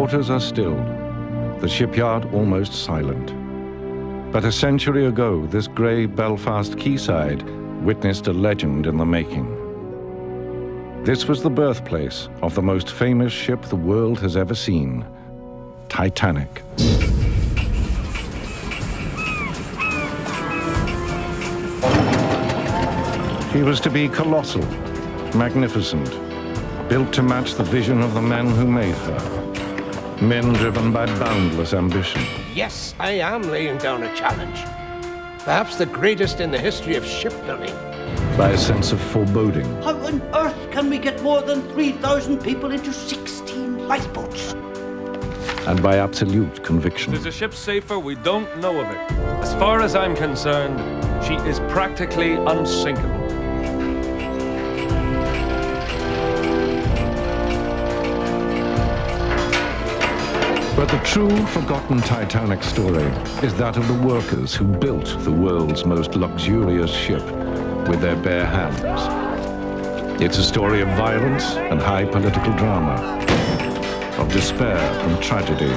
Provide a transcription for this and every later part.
waters are still, the shipyard almost silent. But a century ago, this grey Belfast quayside witnessed a legend in the making. This was the birthplace of the most famous ship the world has ever seen, Titanic. She was to be colossal, magnificent, built to match the vision of the men who made her. Men driven by boundless ambition. Yes, I am laying down a challenge. Perhaps the greatest in the history of shipbuilding. By a sense of foreboding. How on earth can we get more than 3,000 people into 16 lifeboats? And by absolute conviction. Is a ship safer? We don't know of it. As far as I'm concerned, she is practically unsinkable. But the true forgotten Titanic story is that of the workers who built the world's most luxurious ship with their bare hands. It's a story of violence and high political drama, of despair and tragedy,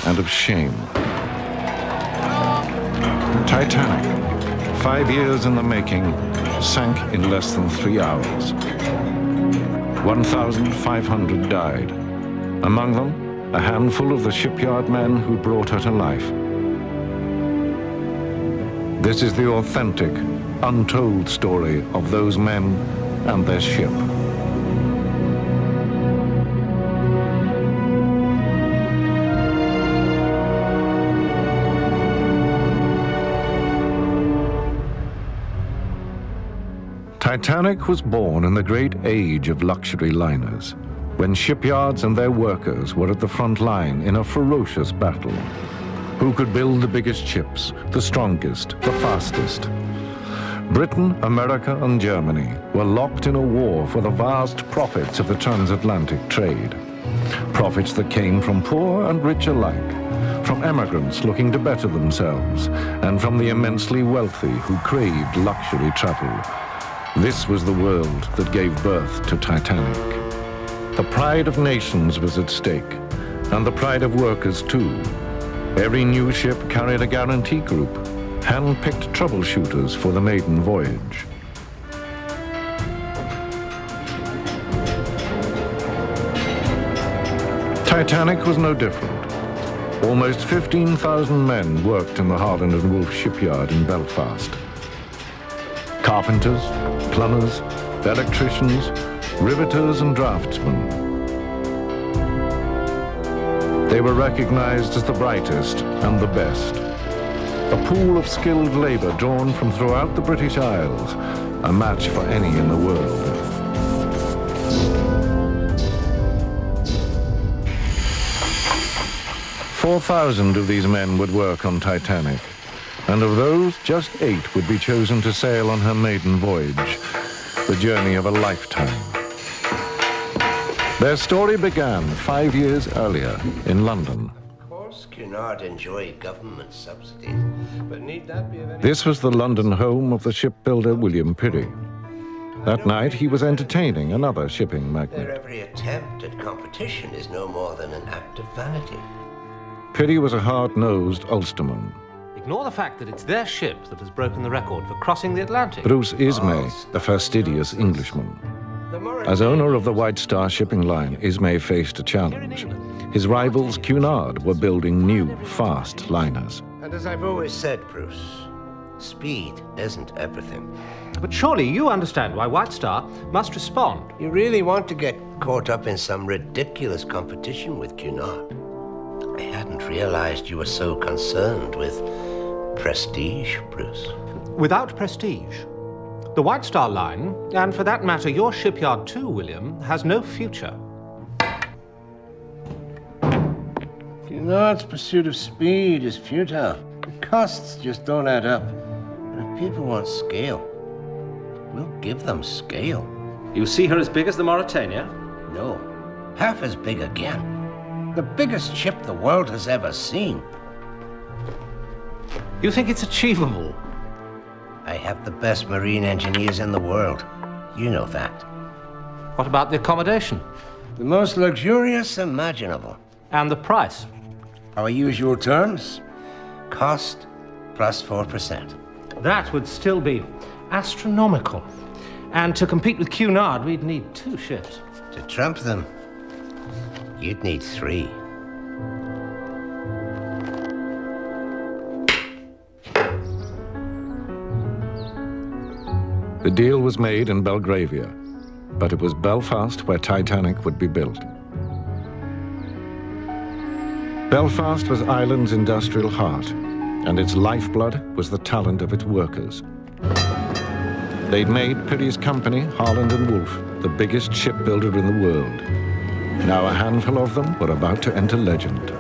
and of shame. Titanic, 5 years in the making, sank in less than 3 hours. 1,500 died. Among them, a handful of the shipyard men who brought her to life. This is the authentic, untold story of those men and their ship. Titanic was born in the great age of luxury liners, when shipyards and their workers were at the front line in a ferocious battle. Who could build the biggest ships, the strongest, the fastest? Britain, America, and Germany were locked in a war for the vast profits of the transatlantic trade. Profits that came from poor and rich alike, from emigrants looking to better themselves, and from the immensely wealthy who craved luxury travel. This was the world that gave birth to Titanic. The pride of nations was at stake, and the pride of workers too. Every new ship carried a guarantee group, hand-picked troubleshooters for the maiden voyage. Titanic was no different. Almost 15,000 men worked in the Harland & Wolff shipyard in Belfast. Carpenters, plumbers, electricians, riveters and draftsmen. They were recognized as the brightest and the best. A pool of skilled labor drawn from throughout the British Isles, a match for any in the world. "4,000 of these men would work on Titanic, and of those, just 8 would be chosen to sail on her maiden voyage, the journey of a lifetime. Their story began 5 years earlier in London. Of course, Cunard enjoyed government subsidies, but need that be of any... This was the London home of the shipbuilder William Pirrie. That night, he was entertaining another shipping Their magnate. every attempt at competition is no more than an act of vanity. Pirrie was a hard-nosed Ulsterman. Ignore the fact that it's their ship that has broken the record for crossing the Atlantic. Bruce Ismay, a fastidious Englishman. As owner of the White Star shipping line, Ismay faced a challenge. His rivals, Cunard, were building new, fast liners. And as I've always said, Bruce, speed isn't everything. But surely you understand why White Star must respond. You really want to get caught up in some ridiculous competition with Cunard? I hadn't realized you were so concerned with prestige, Bruce. Without prestige, the White Star line, and for that matter your shipyard too, William, has no future. Cunard's pursuit of speed is futile. The costs just don't add up. And if people want scale, we'll give them scale. You see her as big as the Mauretania? No, half as big again. The biggest ship the world has ever seen. You think it's achievable? I have the best marine engineers in the world. You know that. What about the accommodation? The most luxurious imaginable. And the price? Our usual terms. Cost plus 4%. That would still be astronomical. And to compete with Cunard, we'd need 2 ships. To trump them, you'd need 3. The deal was made in Belgravia, but it was Belfast where Titanic would be built. Belfast was Ireland's industrial heart, and its lifeblood was the talent of its workers. They'd made Pirrie's company, Harland and Wolff, the biggest shipbuilder in the world. Now a handful of them were about to enter legend.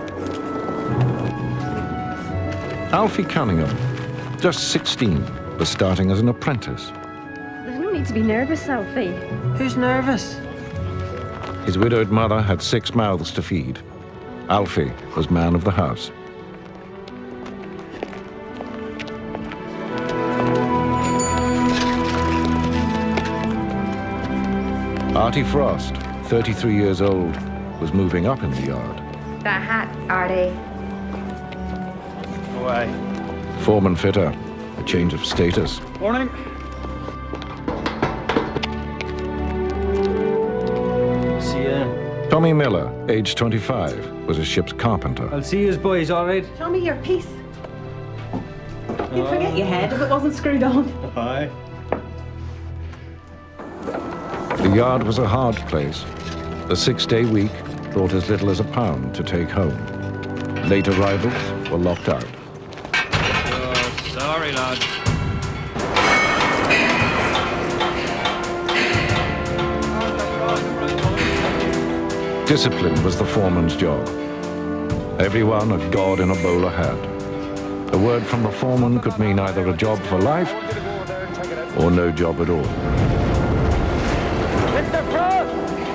Alfie Cunningham, just 16, was starting as an apprentice. There's no need to be nervous, Alfie. Who's nervous? His widowed mother had 6 mouths to feed. Alfie was man of the house. Artie Frost, 33 years old, was moving up in the yard. That hat, Artie. Away. Foreman fitter, a change of status. Morning. See ya. Tommy Miller, age 25, was a ship's carpenter. I'll see you boys, all right? Show me your piece. You'd forget your head if it wasn't screwed on. Aye. The yard was a hard place. The 6-day week brought as little as £1 to take home. Late arrivals were locked out. Oh, sorry, lad. Discipline was the foreman's job. Everyone a god in a bowler hat. A word from the foreman could mean either a job for life or no job at all. Mr. Frost!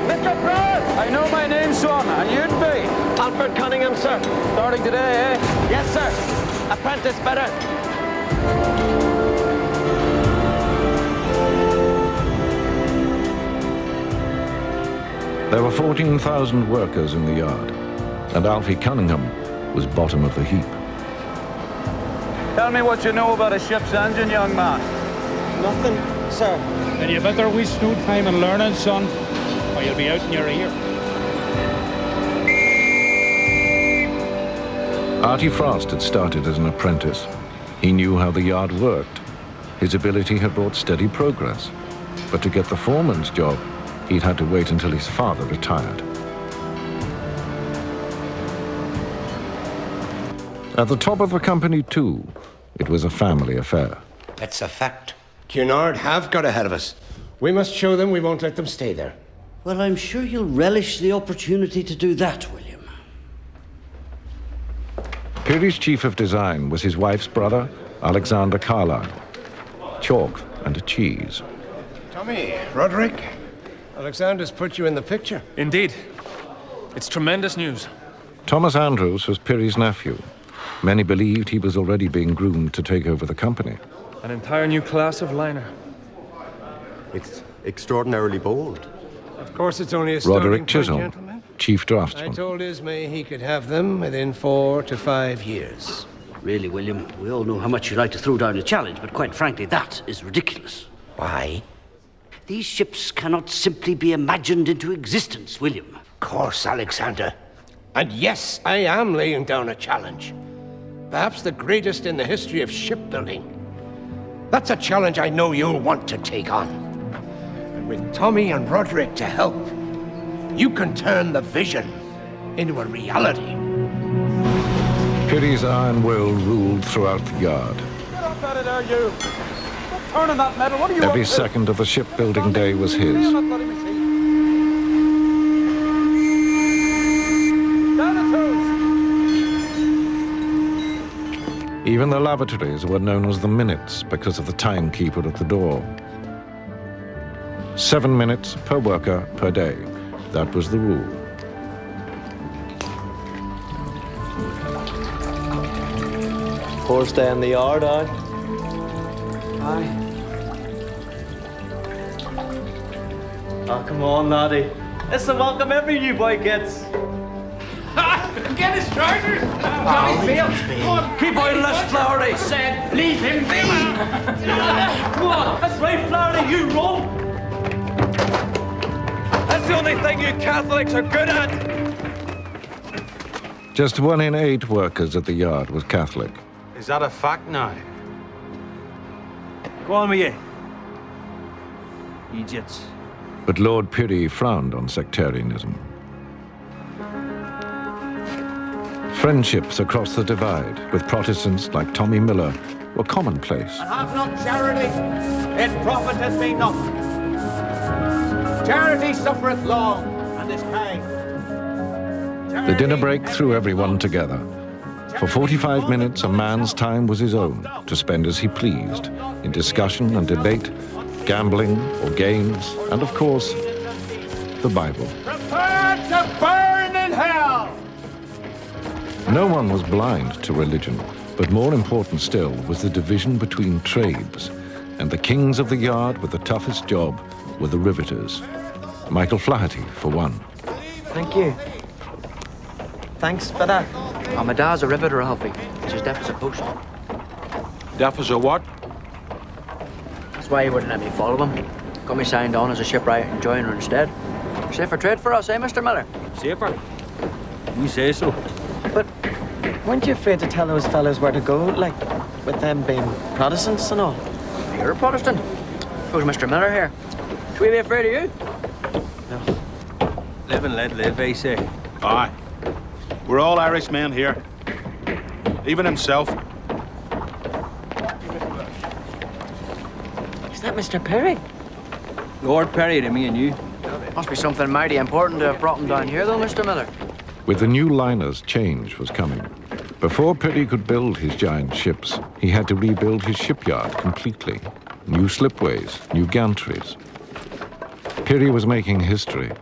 Mr. Frost! I know my name, son, and you'd be. Alfred Cunningham, sir. Starting today, eh? Yes, sir. Apprentice better. There were 14,000 workers in the yard, and Alfie Cunningham was bottom of the heap. Tell me what you know about a ship's engine, young man. Nothing, sir. Then you better waste no time in learning, son, or you'll be out in your ear. Artie Frost had started as an apprentice. He knew how the yard worked. His ability had brought steady progress. But to get the foreman's job, he'd had to wait until his father retired. At the top of the company, too, it was a family affair. That's a fact. Cunard have got ahead of us. We must show them we won't let them stay there. Well, I'm sure you'll relish the opportunity to do that, William. Pirrie's chief of design was his wife's brother, Alexander Carlyle. Chalk and a cheese. Tommy, Roderick, Alexander's put you in the picture. Indeed. It's tremendous news. Thomas Andrews was Pirrie's nephew. Many believed he was already being groomed to take over the company. An entire new class of liner. It's extraordinarily bold. Of course, it's only a starting Roderick point, Chisholm, gentlemen. chief I draftsman. told Ismay he could have them within 4 to 5 years. Really, William, we all know how much you like to throw down a challenge, but quite frankly, that is ridiculous. Why? These ships cannot simply be imagined into existence, William. Of course, Alexander. And yes, I am laying down a challenge. Perhaps the greatest in the history of shipbuilding. That's a challenge I know you'll want to take on. And with Tommy and Roderick to help, you can turn the vision into a reality. Pirrie's iron will ruled throughout the yard. Get up out of there, you. Stop turning that metal. What are you Every up to? second of the shipbuilding day was his. You're not letting me see. Down the toes. Even the lavatories were known as the minutes because of the timekeeper at the door. 7 minutes per worker per day. That was the rule. First day in the yard, aye? Aye. Oh, come on, laddie. It's the welcome every new boy gets. Get his chargers! Come on, keep out of this, Flowery. Said, leave him be! Come on, that's right, Flowery, you run. That's the only thing you Catholics are good at. Just 1 in 8 workers at the yard was Catholic. Is that a fact now? Go on with you. Idiots. But Lord Pirrie frowned on sectarianism. Friendships across the divide with Protestants like Tommy Miller were commonplace. Have not charity, it profiteth me nothing. Charity suffereth long, and is kind. The dinner break threw everyone together. For 45 minutes, a man's time was his own to spend as he pleased, in discussion and debate, gambling or games, and of course, the Bible. Prepare to burn in hell! No one was blind to religion, but more important still was the division between trades, and the kings of the yard with the toughest job were the riveters. Michael Flaherty, for one. Thank you. Thanks for that. Oh, my dad's a riveter, Alfie. He's as deaf as a post. Deaf as a what? That's why he wouldn't let me follow him. Got me signed on as a shipwright and joiner instead. Safer trade for us, eh, Mr. Miller? Safer? You say so. But weren't you afraid to tell those fellas where to go, like, with them being Protestants and all? You're a Protestant. Who's Mr. Miller here? Should we be afraid of you? No. Live and let live, I say. Aye. We're all Irish men here. Even himself. Is that Mr. Pirrie? Lord Perry to me and you. Must be something mighty important to have brought him down here, though, Mr. Miller. With the new liners, change was coming. Before Pirrie could build his giant ships, he had to rebuild his shipyard completely. New slipways, new gantries. Pirrie was making history,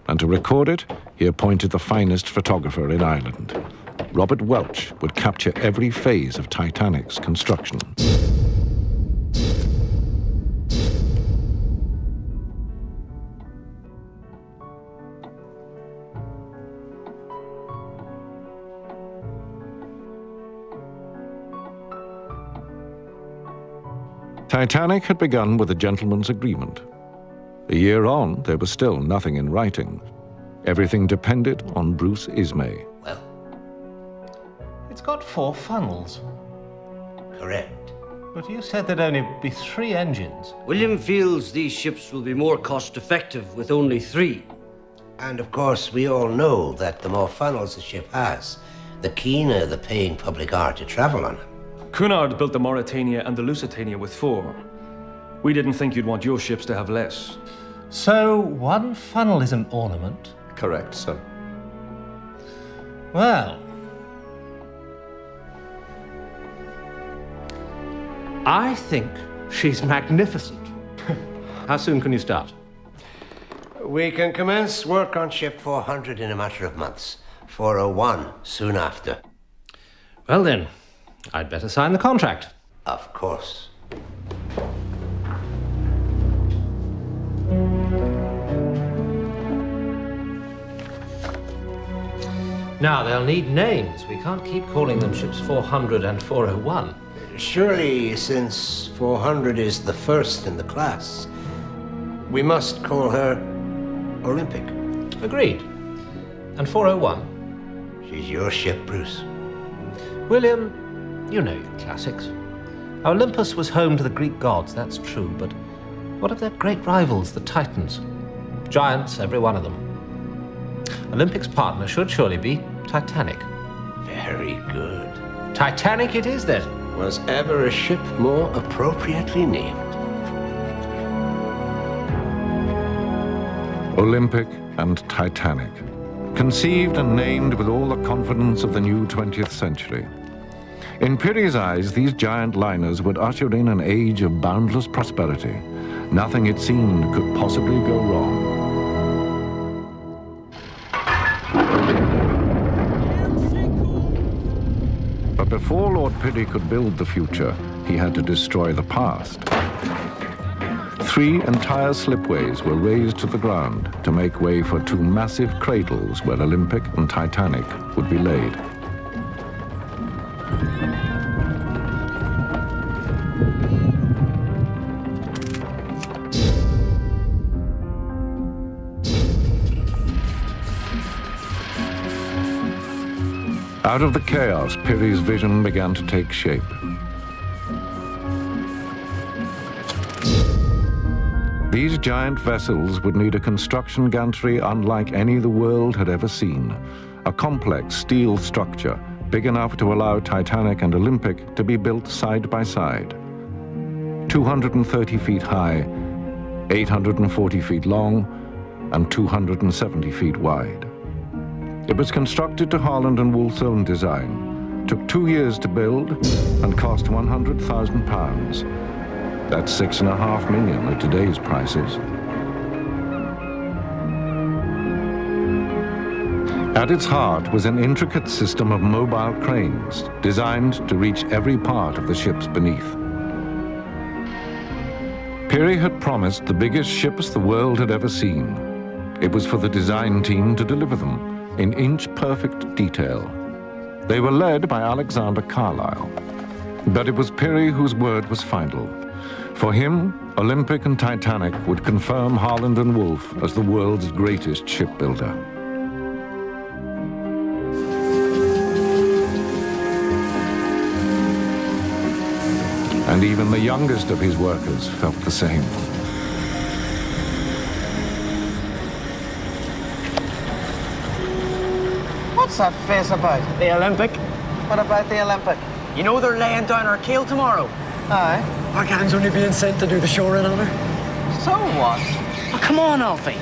and to record it, he appointed the finest photographer in Ireland. Robert Welch would capture every phase of Titanic's construction. Titanic had begun with a gentleman's agreement. A year on, there was still nothing in writing. Everything depended on Bruce Ismay. Well, It's got 4 funnels, correct. but you said there'd only be 3 engines. William feels these ships will be more cost-effective with only 3. And of course, we all know that the more funnels a ship has, the keener the paying public are to travel on it. Cunard built the Mauretania and the Lusitania with 4. We didn't think you'd want your ships to have less. So 1 funnel is an ornament? Correct, sir. Well, I think she's magnificent. How soon can you start? We can commence work on ship 400 in a matter of months. 401 soon after. Well then, I'd better sign the contract. Of course. Now, they'll need names. We can't keep calling them ships 400 and 401. Surely, since 400 is the first in the class, we must call her Olympic. Agreed. And 401? She's your ship, Bruce. William, you know your classics. Olympus was home to the Greek gods, that's true, but what of their great rivals, the Titans? Giants, every one of them. Olympic's partner should surely be Titanic. Very good. Titanic it is, then. Was ever a ship more appropriately named? Olympic and Titanic, conceived and named with all the confidence of the new 20th century. In Pirrie's eyes, these giant liners would usher in an age of boundless prosperity. Nothing, it seemed, could possibly go wrong. But before Lord Pirrie could build the future, he had to destroy the past. 3 entire slipways were raised to the ground to make way for 2 massive cradles where Olympic and Titanic would be laid. Out of the chaos, Pirrie's vision began to take shape. These giant vessels would need a construction gantry unlike any the world had ever seen. A complex steel structure big enough to allow Titanic and Olympic to be built side by side. 230 feet high, 840 feet long, and 270 feet wide. It was constructed to Harland & Wolff's own design, took 2 years to build, and cost £100,000. That's $6.5 million at today's prices. At its heart was an intricate system of mobile cranes designed to reach every part of the ships beneath. Pirrie had promised the biggest ships the world had ever seen. It was for the design team to deliver them in inch-perfect detail. They were led by Alexander Carlyle. But it was Pirrie whose word was final. For him, Olympic and Titanic would confirm Harland & Wolff as the world's greatest shipbuilder. And even the youngest of his workers felt the same. What's that face about? The Olympic. What about the Olympic? You know they're laying down our keel tomorrow. Aye. Our gang's only being sent to do the shore in on her. So what? Oh, come on, Alfie.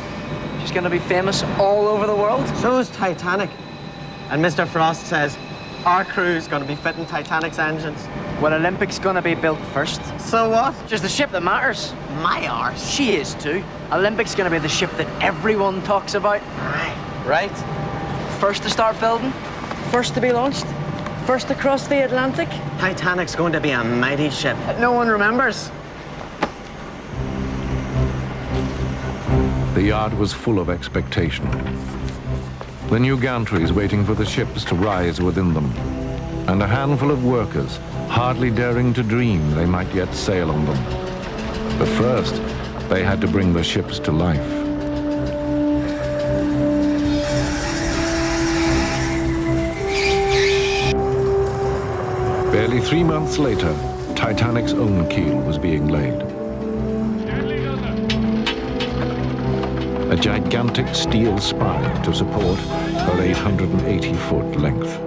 She's gonna be famous all over the world. So is Titanic. And Mr. Frost says our crew's gonna be fitting Titanic's engines. Well, Olympic's gonna be built first. So what? Just the ship that matters. My arse. She is too. Olympic's gonna be the ship that everyone talks about. Aye. Right. First to start building, first to be launched, first to cross the Atlantic. Titanic's going to be a mighty ship that no one remembers. The yard was full of expectation. The new gantries waiting for the ships to rise within them, and a handful of workers hardly daring to dream they might yet sail on them. But first, they had to bring the ships to life. Barely 3 months later, Titanic's own keel was being laid. A gigantic steel spine to support her 880-foot length.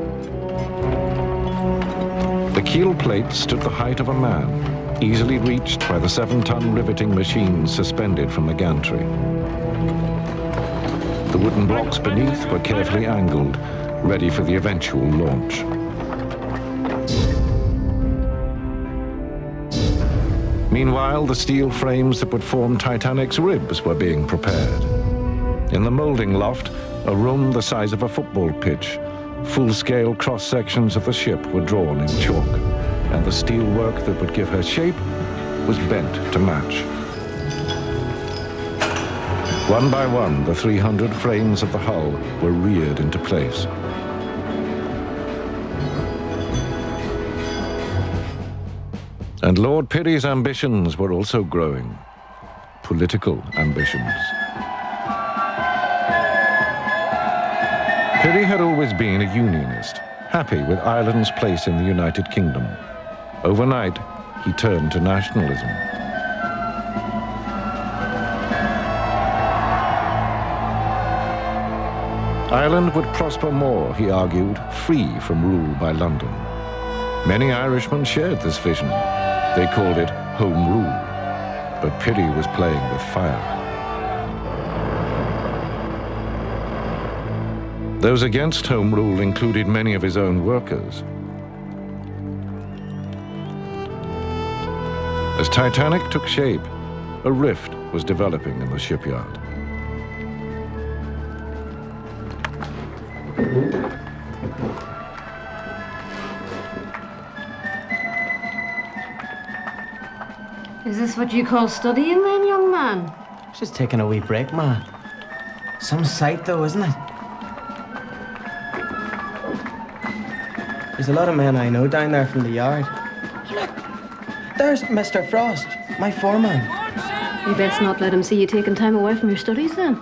The keel plate stood the height of a man, easily reached by the 7-ton riveting machines suspended from the gantry. The wooden blocks beneath were carefully angled, ready for the eventual launch. Meanwhile, the steel frames that would form Titanic's ribs were being prepared. In the molding loft, a room the size of a football pitch, full-scale cross-sections of the ship were drawn in chalk, and the steel work that would give her shape was bent to match. One by one, the 300 frames of the hull were reared into place. And Lord Pirrie's ambitions were also growing. Political ambitions. Pirrie had always been a unionist, happy with Ireland's place in the United Kingdom. Overnight, he turned to nationalism. Ireland would prosper more, he argued, free from rule by London. Many Irishmen shared this vision. They called it Home Rule, but Pirrie was playing with fire. Those against Home Rule included many of his own workers. As Titanic took shape, a rift was developing in the shipyard. Is this what you call studying then, young man? Just taking a wee break, man. Some sight, though, isn't it? There's a lot of men I know down there from the yard. Look, there's Mr. Frost, my foreman. You best not let him see you taking time away from your studies then.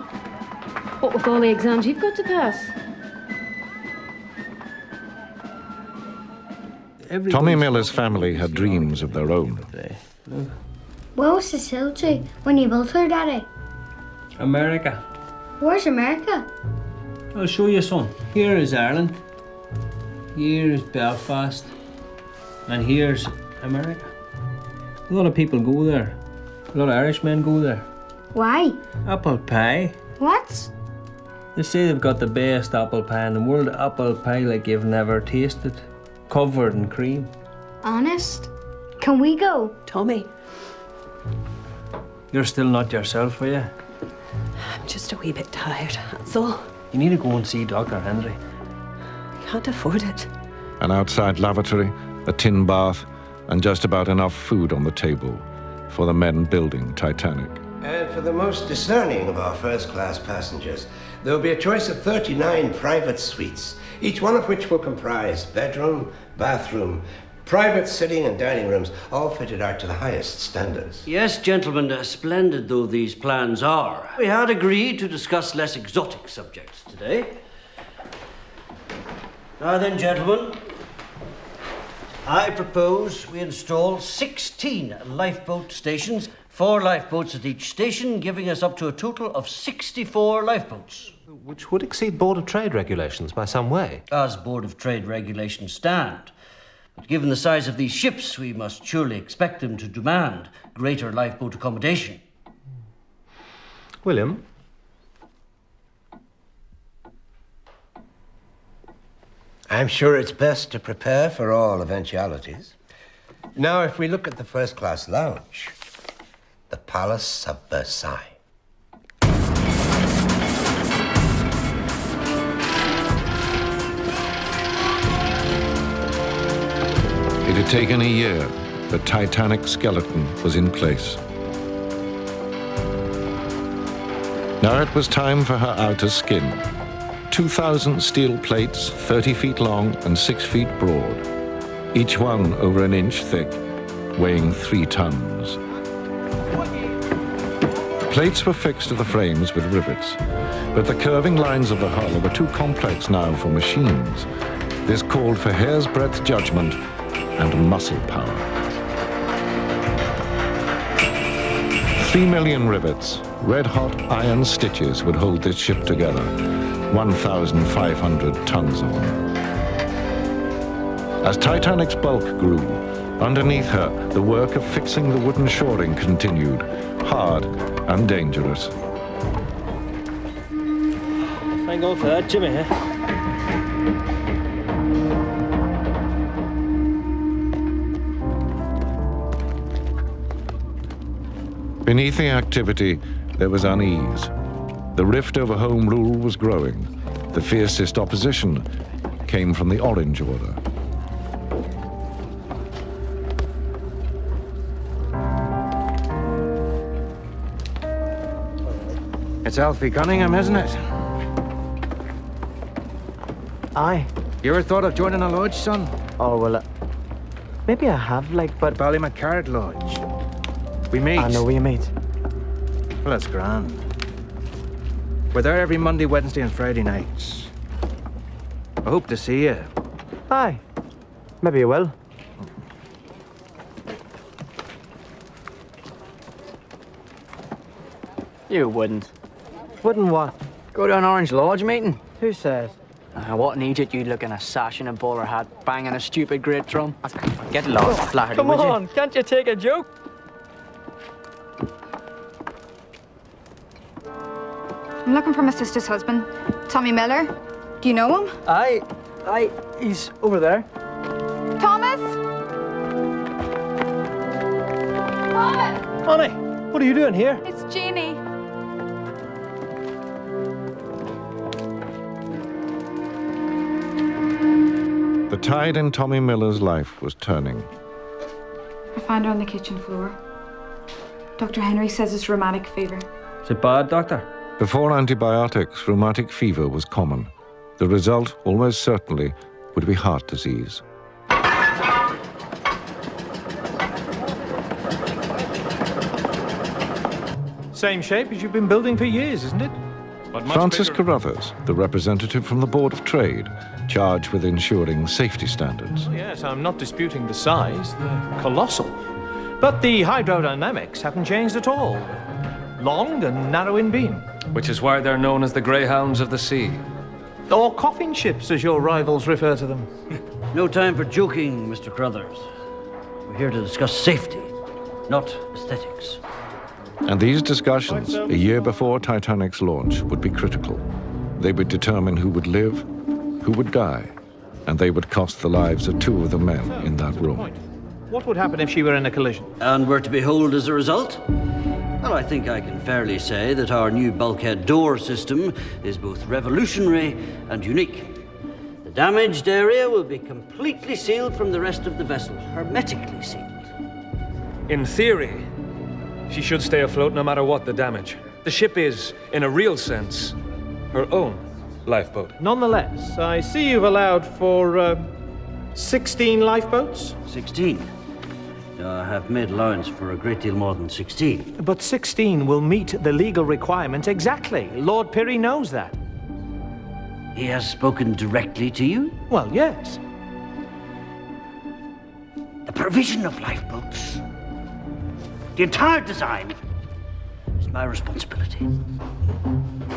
What with all the exams you've got to pass? Tommy Miller's family had dreams of their own. Where was the sail to when you built her, Daddy? America. Where's America? I'll show you, son. Here is Ireland. Here is Belfast. And here's America. A lot of people go there. A lot of Irishmen go there. Why? Apple pie. What? They say they've got the best apple pie in the world. Apple pie like you've never tasted. Covered in cream. Honest? Can we go? Tommy, You're still not yourself, are you? I'm just a wee bit tired, that's all. You need to go and see Dr. Henry. Can't afford it. An outside lavatory, a tin bath, and just about enough food on the table for the men building Titanic. And for the most discerning of our first-class passengers, there will be a choice of 39 private suites, each one of which will comprise bedroom, bathroom, private sitting and dining rooms, all fitted out to the highest standards. Yes, gentlemen, splendid though these plans are, we had agreed to discuss less exotic subjects today. Now then, gentlemen, I propose we install 16 lifeboat stations, 4 lifeboats at each station, giving us up to a total of 64 lifeboats. Which would exceed Board of Trade regulations by some way. As Board of Trade regulations stand. But given the size of these ships, we must surely expect them to demand greater lifeboat accommodation. William? I'm sure it's best to prepare for all eventualities. Now, if we look at the first-class lounge, the Palace of Versailles. It had taken a year, but Titanic skeleton was in place. Now it was time for her outer skin. 2,000 steel plates, 30 feet long and 6 feet broad, each one over an inch thick, weighing 3 tons. Plates were fixed to the frames with rivets, but the curving lines of the hull were too complex now for machines. This called for hair's breadth judgment and muscle power. 3 million rivets, red-hot iron stitches would hold this ship together, 1,500 tons of them. As Titanic's bulk grew, underneath her, the work of fixing the wooden shoring continued, hard and dangerous. Thank God for that, Jimmy, eh? Beneath the activity, there was unease. The rift over Home Rule was growing. The fiercest opposition came from the Orange Order. It's Alfie Cunningham, isn't it? Aye. You ever thought of joining a lodge, son? Oh, well, maybe I have, like, but... Ballymacard Lodge. We meet. I know we meet. Well, that's grand. We're there every Monday, Wednesday and Friday nights. I hope to see you. Aye. Maybe you will. You wouldn't. Wouldn't what? Go to an Orange Lodge meeting? Who says? What in Egypt you'd look in a sash and a bowler hat, banging a stupid great drum? Get lost, Flaherty, Come would you? on, can't you take a joke? I'm looking for my sister's husband, Tommy Miller. Do you know him? Aye, he's over there. Thomas? Thomas! Honey, what are you doing here? It's Jeannie. The tide in Tommy Miller's life was turning. I found her on the kitchen floor. Dr. Henry says it's rheumatic fever. Is it bad, Doctor? Before antibiotics, rheumatic fever was common. The result, almost certainly, would be heart disease. Same shape as you've been building for years, isn't it? But much Francis bigger. Carruthers, the representative from the Board of Trade, charged with ensuring safety standards. Oh, yes, I'm not disputing the size. They're colossal. But the hydrodynamics haven't changed at all. Long and narrow in beam. Which is why they're known as the Greyhounds of the Sea. Or coffin ships, as your rivals refer to them. No time for joking, Mr. Carruthers. We're here to discuss safety, not aesthetics. And these discussions, a year before Titanic's launch, would be critical. They would determine who would live, who would die, and they would cost the lives of two of the men in that room. What would happen if she were in a collision? And were to behold as a result? Well, I think I can fairly say that our new bulkhead door system is both revolutionary and unique. The damaged area will be completely sealed from the rest of the vessel, hermetically sealed. In theory, she should stay afloat no matter what the damage. The ship is, in a real sense, her own lifeboat. Nonetheless, I see you've allowed for 16 lifeboats? 16. I have made allowance for a great deal more than 16. But 16 will meet the legal requirements exactly. Lord Pirrie knows that. He has spoken directly to you? Well, yes. The provision of lifeboats, the entire design, is my responsibility.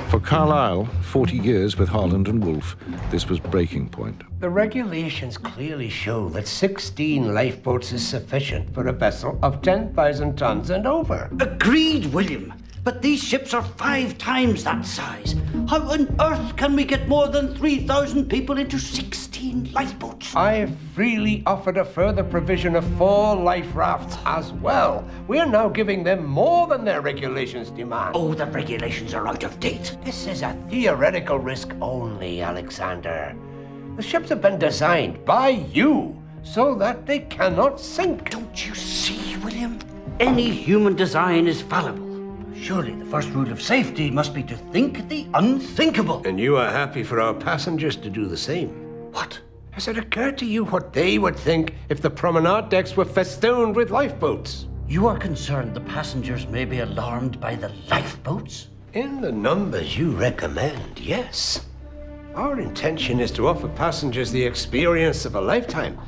For Carlyle, 40 years with Harland and Wolff, this was breaking point. The regulations clearly show that 16 lifeboats is sufficient for a vessel of 10,000 tons and over. Agreed, William. But these ships are 5 times that size. How on earth can we get more than 3,000 people into 16 lifeboats? I have freely offered a further provision of 4 life rafts as well. We're now giving them more than their regulations demand. Oh, the regulations are out of date. This is a theoretical risk only, Alexander. The ships have been designed by you so that they cannot sink. Don't you see, William? Any human design is fallible. Surely the first rule of safety must be to think the unthinkable. And you are happy for our passengers to do the same. What? Has it occurred to you what they would think if the promenade decks were festooned with lifeboats? You are concerned the passengers may be alarmed by the lifeboats? In the numbers you recommend, yes. Our intention is to offer passengers the experience of a lifetime,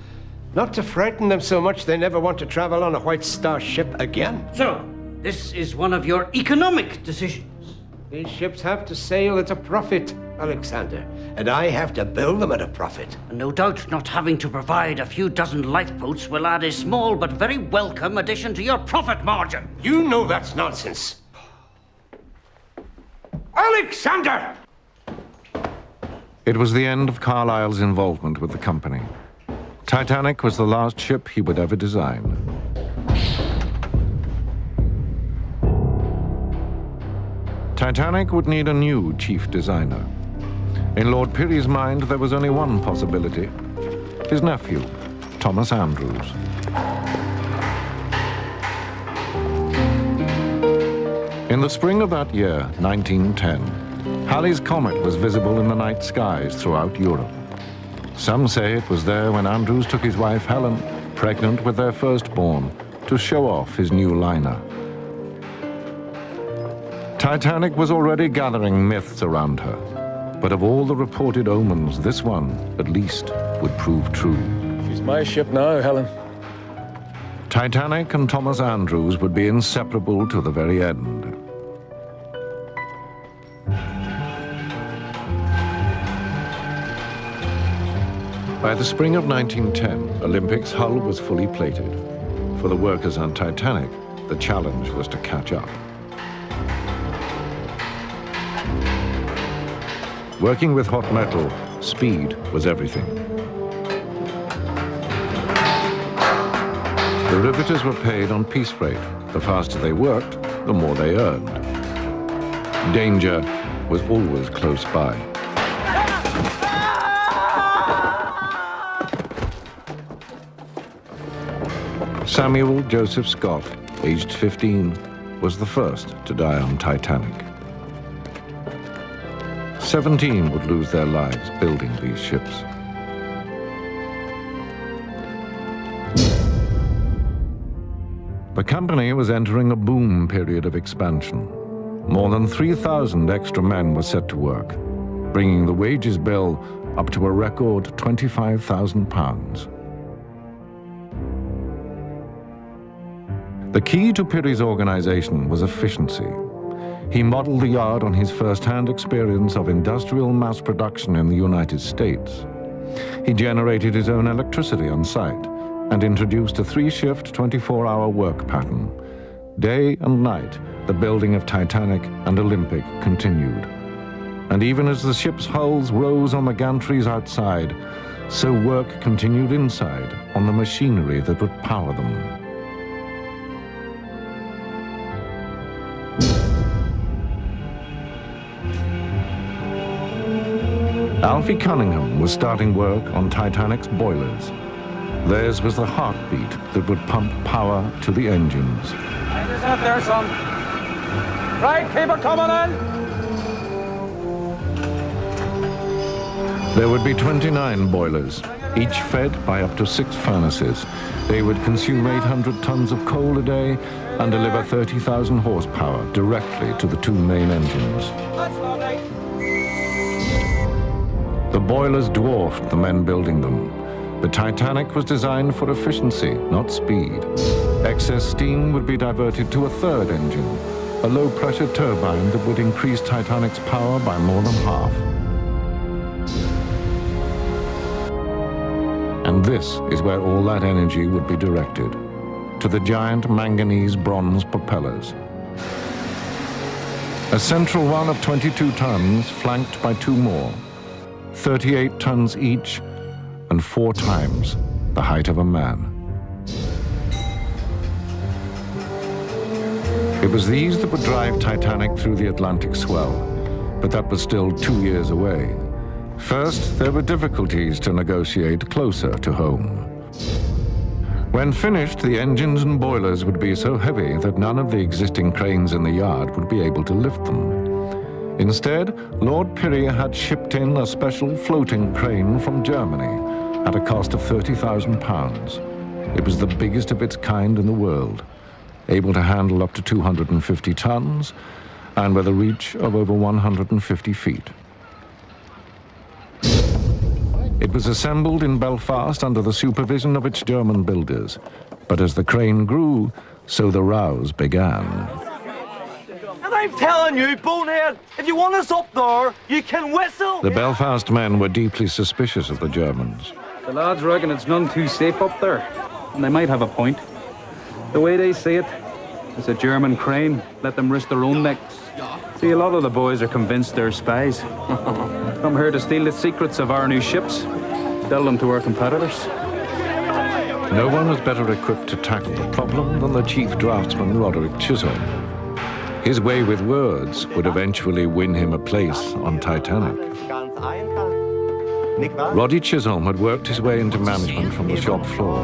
not to frighten them so much they never want to travel on a White Star ship again. So, this is one of your economic decisions. These ships have to sail at a profit, Alexander, and I have to build them at a profit. And no doubt not having to provide a few dozen lifeboats will add a small but very welcome addition to your profit margin. You know that's nonsense. Alexander! It was the end of Carlyle's involvement with the company. Titanic was the last ship he would ever design. Titanic would need a new chief designer. In Lord Pirrie's mind, there was only one possibility: his nephew, Thomas Andrews. In the spring of that year, 1910, Halley's Comet was visible in the night skies throughout Europe. Some say it was there when Andrews took his wife Helen, pregnant with their firstborn, to show off his new liner. Titanic was already gathering myths around her, but of all the reported omens, this one, at least, would prove true. She's my ship now, Helen. Titanic and Thomas Andrews would be inseparable to the very end. By the spring of 1910, Olympic's hull was fully plated. For the workers on Titanic, the challenge was to catch up. Working with hot metal, speed was everything. The riveters were paid on piece rate. The faster they worked, the more they earned. Danger was always close by. Samuel Joseph Scott, aged 15, was the first to die on Titanic. 17 would lose their lives building these ships. The company was entering a boom period of expansion. More than 3,000 extra men were set to work, bringing the wages bill up to a record £25,000. The key to Pirrie's organization was efficiency. He modeled the yard on his first-hand experience of industrial mass production in the United States. He generated his own electricity on site and introduced a 3-shift, 24-hour work pattern. Day and night, the building of Titanic and Olympic continued. And even as the ship's hulls rose on the gantries outside, so work continued inside on the machinery that would power them. Alfie Cunningham was starting work on Titanic's boilers. Theirs was the heartbeat that would pump power to the engines. It's up there, son. Right, keep it coming in. There would be 29 boilers, each fed by up to 6 furnaces. They would consume 800 tons of coal a day and deliver 30,000 horsepower directly to the 2 main engines. That's lovely. The boilers dwarfed the men building them. The Titanic was designed for efficiency, not speed. Excess steam would be diverted to a 3rd engine, a low-pressure turbine that would increase Titanic's power by more than half. And this is where all that energy would be directed, to the giant manganese bronze propellers. A central one of 22 tons, flanked by 2 more, 38 tons each, and 4 times the height of a man. It was these that would drive Titanic through the Atlantic swell, but that was still 2 years away. First, there were difficulties to negotiate closer to home. When finished, the engines and boilers would be so heavy that none of the existing cranes in the yard would be able to lift them. Instead, Lord Pirrie had shipped in a special floating crane from Germany at a cost of £30,000. It was the biggest of its kind in the world, able to handle up to 250 tons and with a reach of over 150 feet. It was assembled in Belfast under the supervision of its German builders, but as the crane grew, so the rows began. And I'm telling you, bonehead, if you want us up there, you can whistle. The Belfast men were deeply suspicious of the Germans. The lads reckon it's none too safe up there, and they might have a point. The way they see it, it's a German crane. Let them risk their own necks. See, a lot of the boys are convinced they're spies. Come here to steal the secrets of our new ships, sell them to our competitors. No one was better equipped to tackle the problem than the chief draftsman, Roderick Chisholm. His way with words would eventually win him a place on Titanic. Roddy Chisholm had worked his way into management from the shop floor.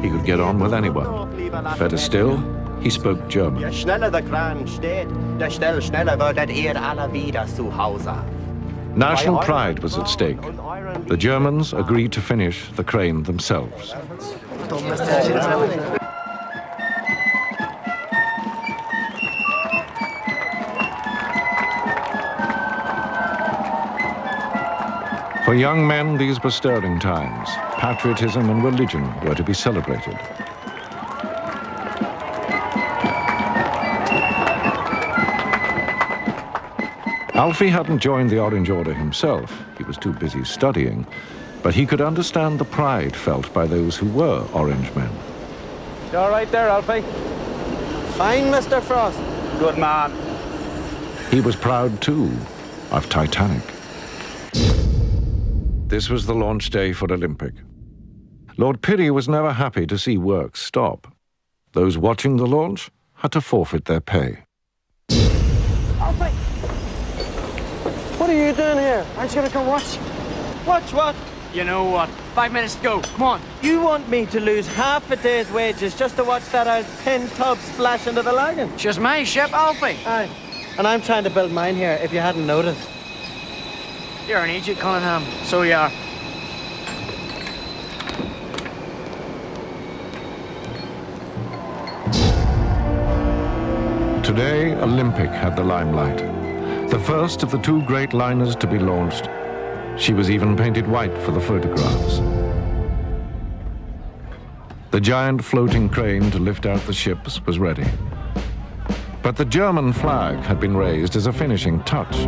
He could get on with anyone. Better still, he spoke German. Je schneller der Kran steht, desto schneller werdet ihr alle wieder zu Hause. National pride was at stake. The Germans agreed to finish the crane themselves. For young men, these were stirring times. Patriotism and religion were to be celebrated. Alfie hadn't joined the Orange Order himself. He was too busy studying. But he could understand the pride felt by those who were Orange men. You all right there, Alfie? Fine, Mr. Frost. Good man. He was proud, too, of Titanic. This was the launch day for Olympic. Lord Pirrie was never happy to see work stop. Those watching the launch had to forfeit their pay. Alfie! What are you doing here? Aren't you going to come watch? Watch what? You know what? 5 minutes to go. Come on. You want me to lose half a day's wages just to watch that old tin tub splash into the lagoon? Just my ship, Alfie. Aye. And I'm trying to build mine here, if you hadn't noticed. You're an idiot, Cunningham. So you are. Today, Olympic had the limelight. The first of the two great liners to be launched. She was even painted white for the photographs. The giant floating crane to lift out the ships was ready. But the German flag had been raised as a finishing touch.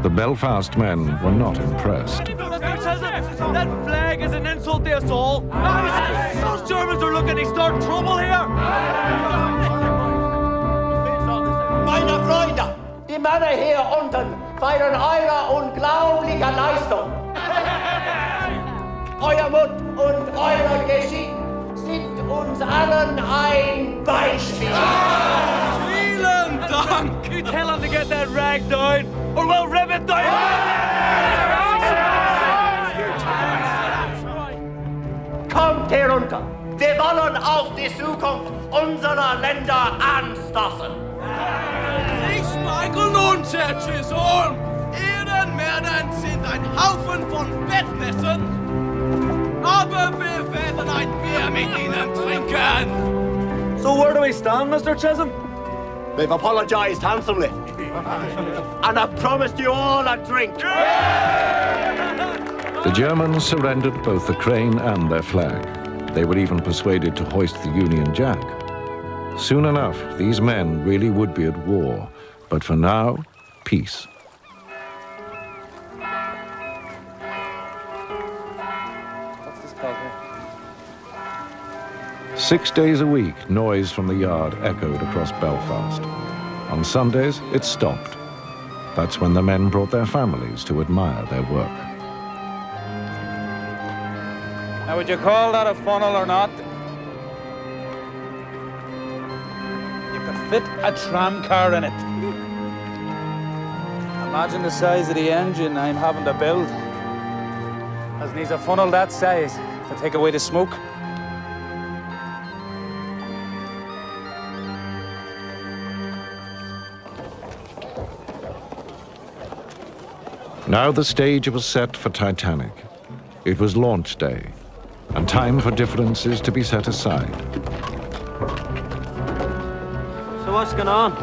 The Belfast men were not impressed. That flag is an insult to us all. Those Germans are looking to start trouble here. Meine Freunde, die Männer hier unten feiern eure unglaubliche Leistung. Euer Mut und euer Geschick sind uns allen ein Beispiel. Vielen Dank! You tell them to get that rag down, or we'll rip it down! Kommt herunter! Wir wollen auf die Zukunft unserer Länder anstoßen. Ich Michael und Churches on! Ehrenmänner sind ein Haufen von Bettmessern, aber wir werden ein Bier mit ihnen trinken. So where do we stand, Mr. Chisholm? We've apologized handsomely. And I've promised you all a drink. The Germans surrendered both the crane and their flag. They were even persuaded to hoist the Union Jack. Soon enough, these men really would be at war. But for now, peace. What's this called here? 6 days a week, noise from the yard echoed across Belfast. On Sundays, it stopped. That's when the men brought their families to admire their work. Now, would you call that a funnel or not? You could fit a tram car in it. Imagine the size of the engine I'm having to build. As needs a funnel that size to take away the smoke. Now the stage was set for Titanic. It was launch day, and time for differences to be set aside. So what's going on?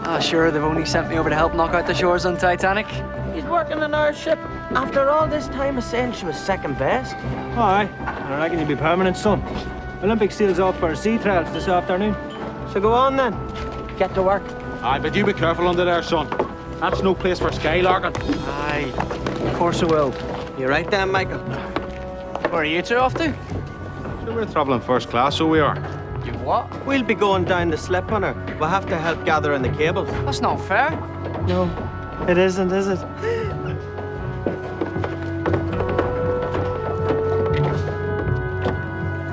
Ah, sure, they've only sent me over to help knock out the shores on Titanic. He's working on our ship. After all this time of saying she was second best. Aye, I reckon he'll be permanent, son. Olympic sails off for sea trials this afternoon. So go on then. Get to work. Aye, but you be careful under there, son. That's no place for skylarking. Aye, of course I will. You're right then, Michael. Where are you two off to? So we're travelling first class, so we are. You what? We'll be going down the slip on her. We'll have to help gather in the cables. That's not fair. No, it isn't, is it?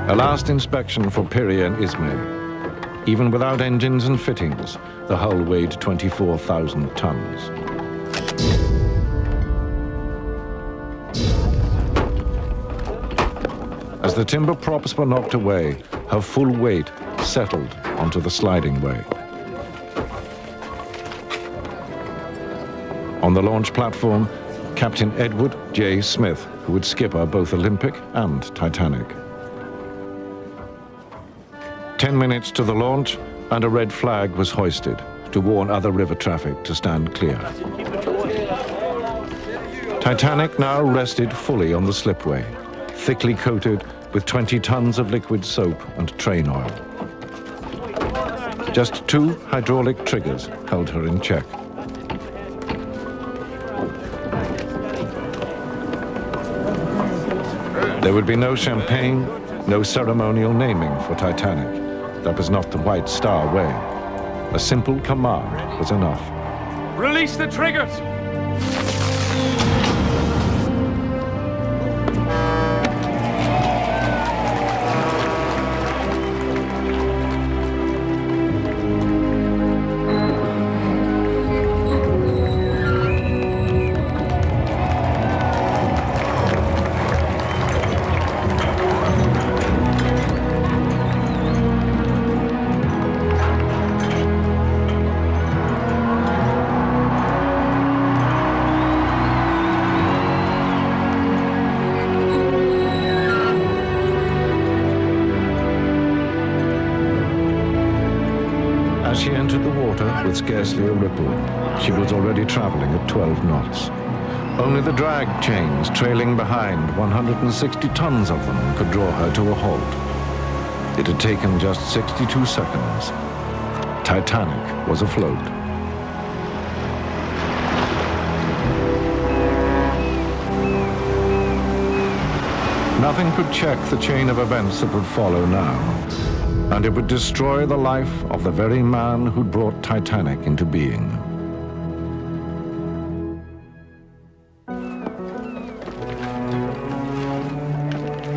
A last inspection for Pyria and Ismay. Even without engines and fittings, the hull weighed 24,000 tons. As the timber props were knocked away, her full weight settled onto the sliding way. On the launch platform, Captain Edward J. Smith, who would skipper both Olympic and Titanic. 10 minutes to the launch, and a red flag was hoisted to warn other river traffic to stand clear. Titanic now rested fully on the slipway, thickly coated with 20 tons of liquid soap and train oil. Just 2 hydraulic triggers held her in check. There would be no champagne, no ceremonial naming for Titanic. That was not the White Star way. A simple command was enough. Release the triggers! As she entered the water with scarcely a ripple, she was already traveling at 12 knots. Only the drag chains trailing behind, 160 tons of them, could draw her to a halt. It had taken just 62 seconds. Titanic was afloat. Nothing could check the chain of events that would follow now, and it would destroy the life of the very man who'd brought Titanic into being.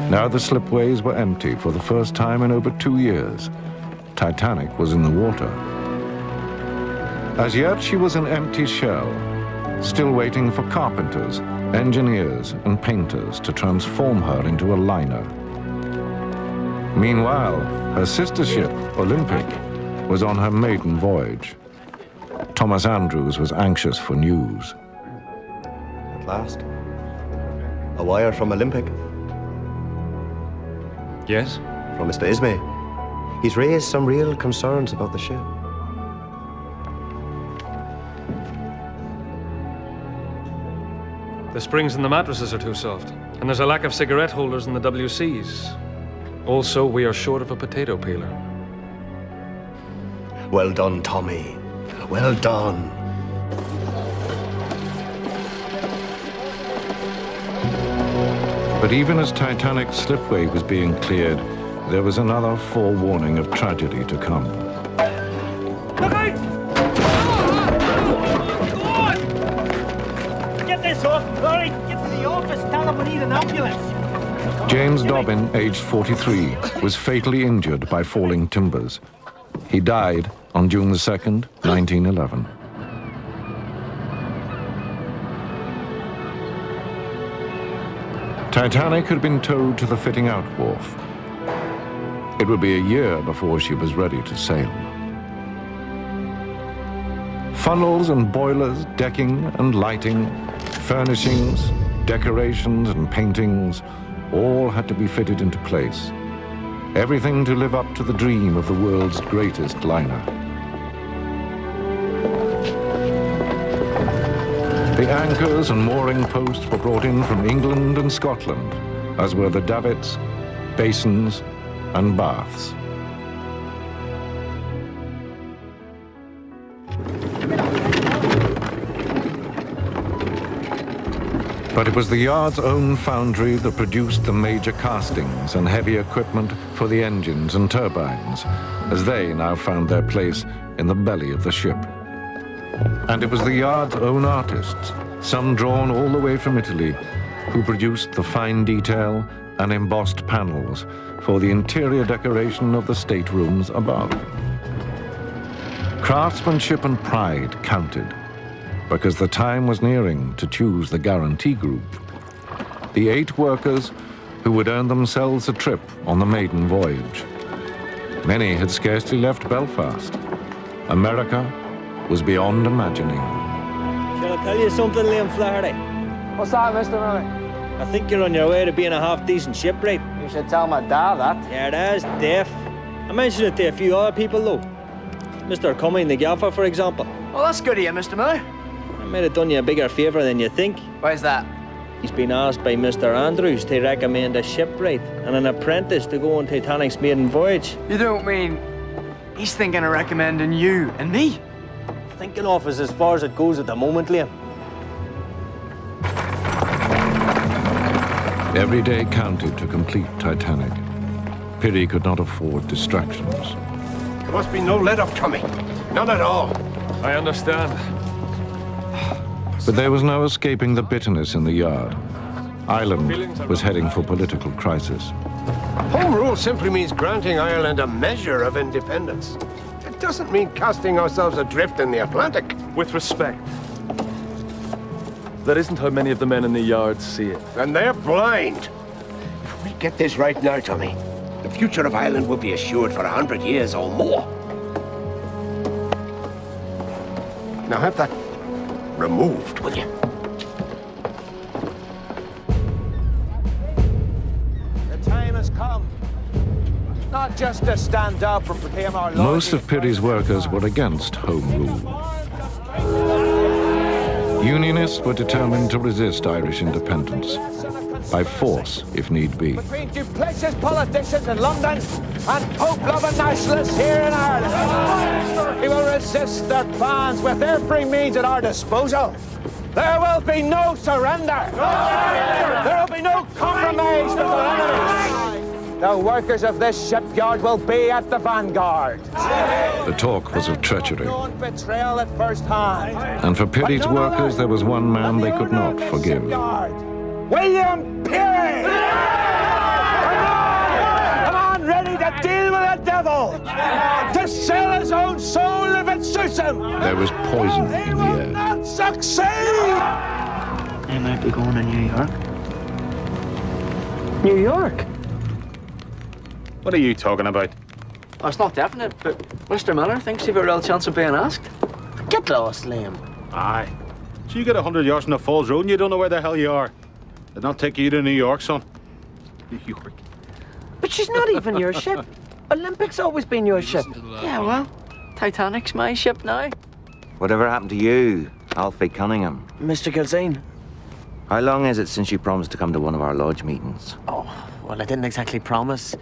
Now the slipways were empty for the first time in over 2 years. Titanic was in the water. As yet, she was an empty shell, still waiting for carpenters, engineers, and painters to transform her into a liner. Meanwhile, her sister ship, Olympic, was on her maiden voyage. Thomas Andrews was anxious for news. At last. A wire from Olympic. Yes? From Mr. Ismay. He's raised some real concerns about the ship. The springs in the mattresses are too soft, and there's a lack of cigarette holders in the WCs. Also, we are short of a potato peeler. Well done, Tommy. Well done. But even as Titanic's slipway was being cleared, there was another forewarning of tragedy to come. Look out! Get this off, Larry. Get to the office. Tell them we need an ambulance. James Dobbin, aged 43, was fatally injured by falling timbers. He died on June the 2nd, 1911. Titanic had been towed to the fitting out wharf. It would be a year before she was ready to sail. Funnels and boilers, decking and lighting, furnishings, decorations and paintings, all had to be fitted into place. Everything to live up to the dream of the world's greatest liner. The anchors and mooring posts were brought in from England and Scotland, as were the davits, basins, and baths. But it was the yard's own foundry that produced the major castings and heavy equipment for the engines and turbines, as they now found their place in the belly of the ship. And it was the yard's own artists, some drawn all the way from Italy, who produced the fine detail and embossed panels for the interior decoration of the staterooms above. Craftsmanship and pride counted, because the time was nearing to choose the guarantee group. The 8 workers who would earn themselves a trip on the maiden voyage. Many had scarcely left Belfast. America was beyond imagining. Shall I tell you something, Liam Flaherty? What's that, Mr. Miller? I think you're on your way to being a half-decent shipwright. You should tell my dad that. Yeah, it is, Dave. I mentioned it to a few other people, though. Mr. Cumming, the gaffer, for example. Well, that's good of you, Mr. Miller. I might have done you a bigger favour than you think. Why's that? He's been asked by Mr. Andrews to recommend a shipwright and an apprentice to go on Titanic's maiden voyage. You don't mean he's thinking of recommending you and me? Thinking of is as far as it goes at the moment, Liam. Every day counted to complete Titanic. Piri could not afford distractions. There must be no let-up coming. None at all. I understand. But there was no escaping the bitterness in the yard. Ireland was heading for political crisis. Home rule simply means granting Ireland a measure of independence. It doesn't mean casting ourselves adrift in the Atlantic. With respect, that isn't how many of the men in the yard see it. And they're blind. If we get this right now, Tommy, the future of Ireland will be assured for 100 years or more. Now have that removed, will you? The time has come. not just to stand up and proclaim our Most of Pirrie's workers were against Home Rule. Unionists were determined to resist Irish independence, by force if need be. between duplicitous politicians in London and Pope-loving nationalists here in Ireland. We will resist their plans with every means at our disposal. There will be no surrender. There will be no compromise with our enemies. The workers of this shipyard will be at the vanguard. The talk was of treachery. Betrayal at first hand. And for Pirrie's workers, there was one man they could not forgive. William Pirrie! Come on, ready to deal with the devil! To sell his own soul if it suits him! There was poison in the air. Not succeed! I might be going to New York. New York? What are you talking about? Oh, it's not definite, but Mr. Miller thinks you've a real chance of being asked. Get lost, Liam. Aye. So you get 100 yards from the Falls Road and you don't know where the hell you are. Did not take you to New York, son. New York. But she's not even your ship. Olympic's always been your ship. Yeah, well, Titanic's my ship now. Whatever happened to you, Alfie Cunningham? Mr. Gilzine. How long is it since you promised to come to one of our lodge meetings? Oh, well, I didn't exactly promise.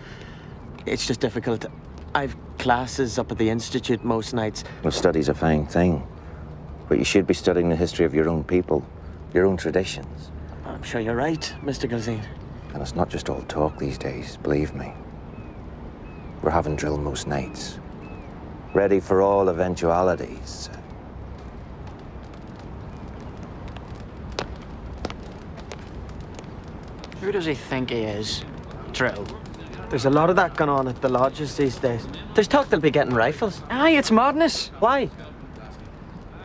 It's just difficult. I've classes up at the Institute most nights. Well, study's a fine thing. But you should be studying the history of your own people, your own traditions. I'm sure you're right, Mr. Gilzine. And it's not just all talk these days, believe me. We're having drill most nights. Ready for all eventualities. Who does he think he is? Drill. There's a lot of that going on at the lodges these days. There's talk they'll be getting rifles. Aye, it's madness. Why?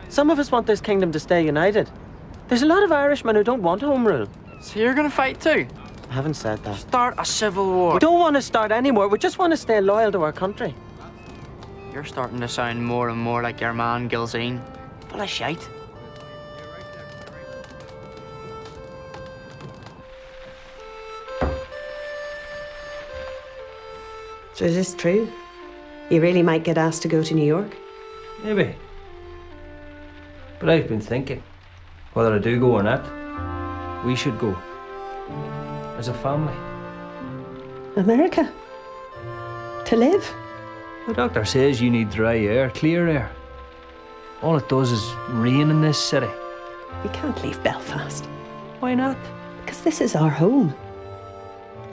Some of us want this kingdom to stay united. There's a lot of Irishmen who don't want home rule. So you're gonna fight too? I haven't said that. Start a civil war. We don't want to start any more. We just want to stay loyal to our country. You're starting to sound more and more like your man, Gilzine. Full of shite. So is this true? You really might get asked to go to New York? Maybe. But I've been thinking, whether I do go or not, we should go. As a family. America? To live? The doctor says you need dry air, clear air. All it does is rain in this city. We can't leave Belfast. Why not? Because this is our home.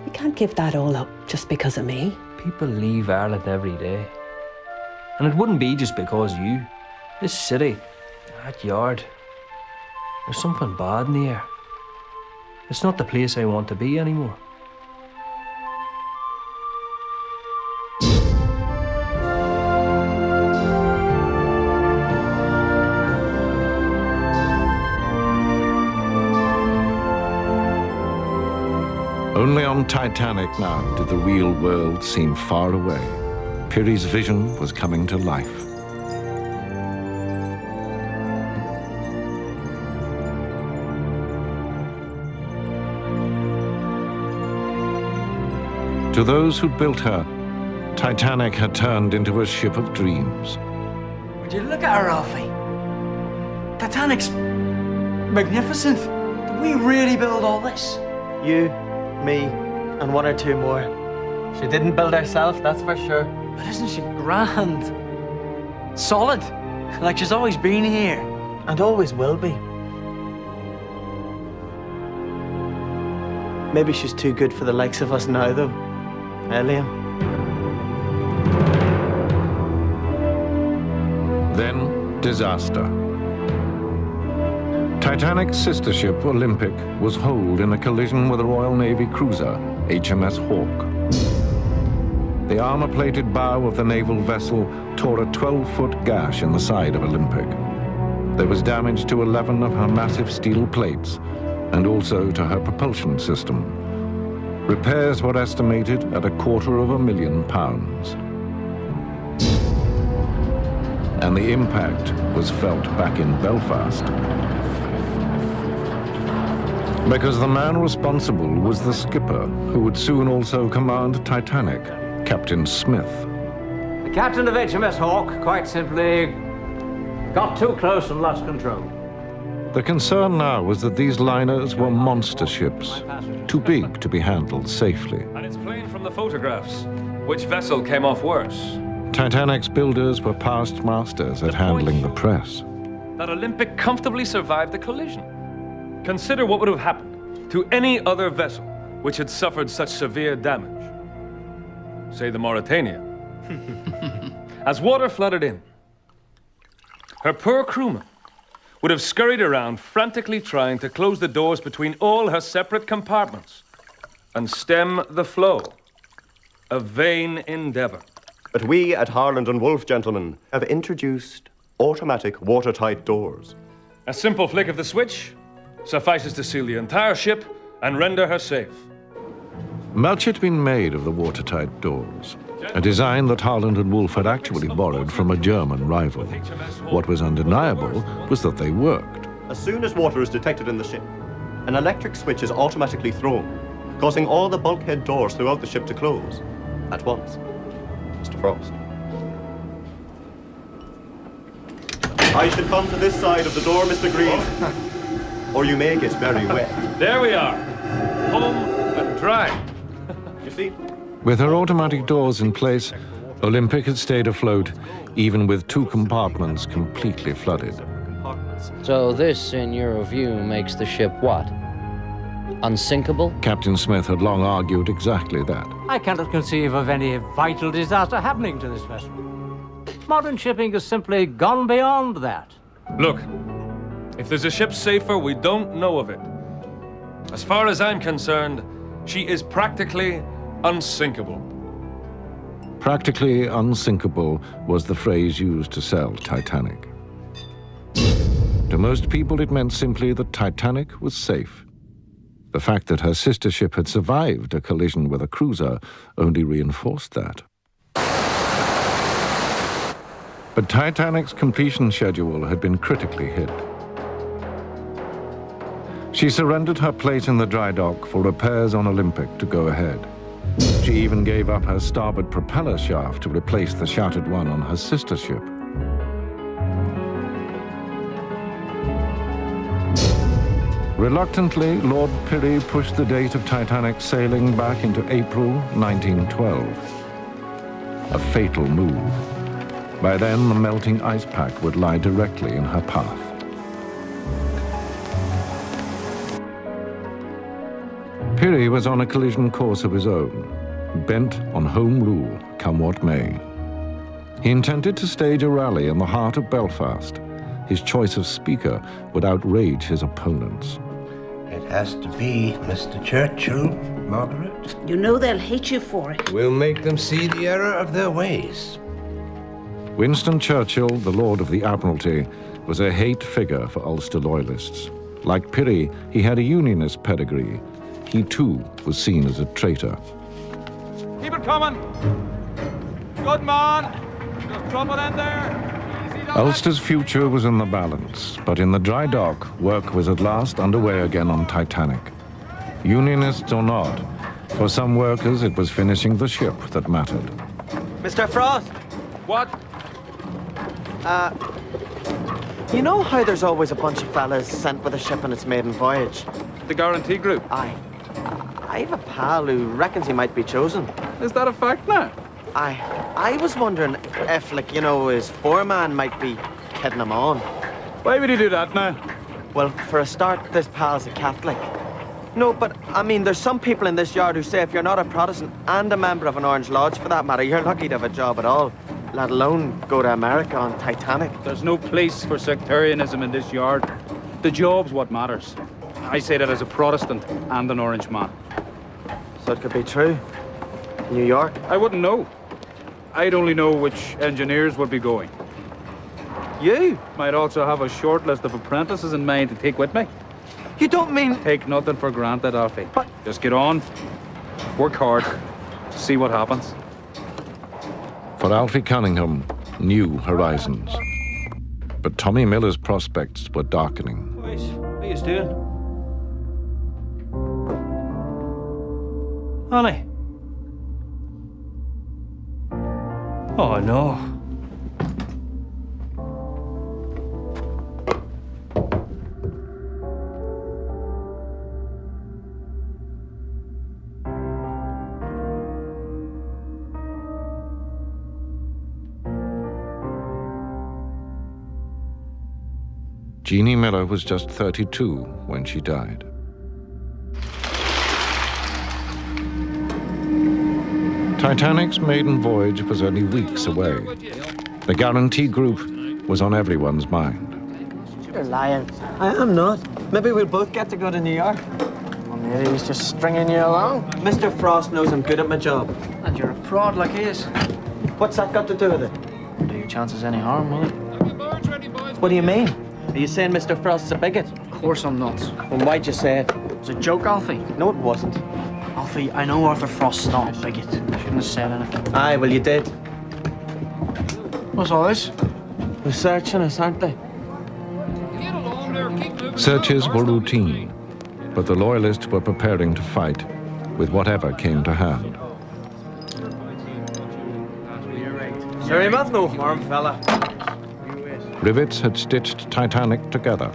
We can't give that all up just because of me. People leave Ireland every day. And it wouldn't be just because of you. This city, that yard, there's something bad in the air. It's not the place I want to be anymore. Only on Titanic now did the real world seem far away. Pirrie's vision was coming to life. To those who'd built her, Titanic had turned into a ship of dreams. Would you look at her, Alfie? Titanic's magnificent. Did we really build all this? You, me, and one or two more. She didn't build herself, that's for sure. But isn't she grand? Solid. Like she's always been here. And always will be. Maybe she's too good for the likes of us now, though. Liam? Then, disaster. Titanic's sister ship, Olympic, was holed in a collision with a Royal Navy cruiser, HMS Hawke. The armor-plated bow of the naval vessel tore a 12-foot gash in the side of Olympic. There was damage to 11 of her massive steel plates, and also to her propulsion system. Repairs were estimated at £250,000. And the impact was felt back in Belfast. Because the man responsible was the skipper, who would soon also command Titanic, Captain Smith. The captain of HMS Hawk, quite simply, got too close and lost control. The concern now was that these liners were monster ships, too big to be handled safely. And it's plain from the photographs which vessel came off worse. Titanic's builders were past masters at handling the press. That Olympic comfortably survived the collision. Consider what would have happened to any other vessel which had suffered such severe damage. Say the Mauritania. As water flooded in, her poor crewmen would have scurried around frantically trying to close the doors between all her separate compartments and stem the flow. A vain endeavor. But we at Harland and Wolff, gentlemen, have introduced automatic watertight doors. A simple flick of the switch suffices to seal the entire ship and render her safe. Much had been made of the watertight doors, a design that Harland and Wolff had actually borrowed from a German rival. What was undeniable was that they worked. As soon as water is detected in the ship, an electric switch is automatically thrown, causing all the bulkhead doors throughout the ship to close at once. Mr. Frost. I should come to this side of the door, Mr. Green, or you may get very wet. There we are, home and dry. You see? With her automatic doors in place, Olympic had stayed afloat, even with 2 compartments completely flooded. So this, in your view, makes the ship what? Unsinkable? Captain Smith had long argued exactly that. I cannot conceive of any vital disaster happening to this vessel. Modern shipping has simply gone beyond that. Look, if there's a ship safer, we don't know of it. As far as I'm concerned, she is practically unsinkable. Practically unsinkable was the phrase used to sell Titanic. To most people, it meant simply that Titanic was safe. The fact that her sister ship had survived a collision with a cruiser only reinforced that. But Titanic's completion schedule had been critically hit. She surrendered her place in the dry dock for repairs on Olympic to go ahead. She even gave up her starboard propeller shaft to replace the shattered one on her sister ship. Reluctantly, Lord Pirrie pushed the date of Titanic's sailing back into April 1912. A fatal move. By then, the melting ice pack would lie directly in her path. Pirrie was on a collision course of his own, bent on home rule, come what may. He intended to stage a rally in the heart of Belfast. His choice of speaker would outrage his opponents. It has to be Mr. Churchill, Margaret. You know they'll hate you for it. We'll make them see the error of their ways. Winston Churchill, the Lord of the Admiralty, was a hate figure for Ulster loyalists. Like Pirrie, he had a unionist pedigree. He too was seen as a traitor. Keep it coming. Good man. Just drop it in there. Ulster's future was in the balance, but in the dry dock, work was at last underway again on Titanic. Unionists or not, for some workers it was finishing the ship that mattered. Mr. Frost! What? You know how there's always a bunch of fellas sent with a ship on its maiden voyage? The Guarantee Group? Aye. I have a pal who reckons he might be chosen. Is that a fact now? I was wondering if, like, you know, his foreman might be kidding him on. Why would he do that now? Well, for a start, this pal's a Catholic. No, but, I mean, there's some people in this yard who say if you're not a Protestant and a member of an Orange Lodge, for that matter, you're lucky to have a job at all, let alone go to America on Titanic. There's no place for sectarianism in this yard. The job's what matters. I say that as a Protestant and an Orange man. So it could be true. New York? I wouldn't know. I'd only know which engineers would be going. You? Might also have a short list of apprentices in mind to take with me. You don't mean... Take nothing for granted, Alfie. But... Just get on, work hard, see what happens. For Alfie Cunningham, new horizons. But Tommy Miller's prospects were darkening. Boys, what are you doing? Honey. Oh, no. Jeannie Miller was just 32 when she died. Titanic's maiden voyage was only weeks away. The guarantee group was on everyone's mind. You're lying. I am not. Maybe we'll both get to go to New York. Well, maybe he's just stringing you along. Mr. Frost knows I'm good at my job. And you're a prod like he is. What's that got to do with it? Do your chances any harm, will it? What do you mean? Are you saying Mr. Frost's a bigot? Of course I'm not. Well, why'd you say it? It was a joke, Alfie. No, it wasn't. Alfie, I know Arthur Frost's not a bigot. I shouldn't have said anything. Aye, well, you did. What's all this? They're searching us, aren't they? Searches were routine, but the Loyalists were preparing to fight with whatever came to hand. Sure, you must no harm, fella. Rivets had stitched Titanic together.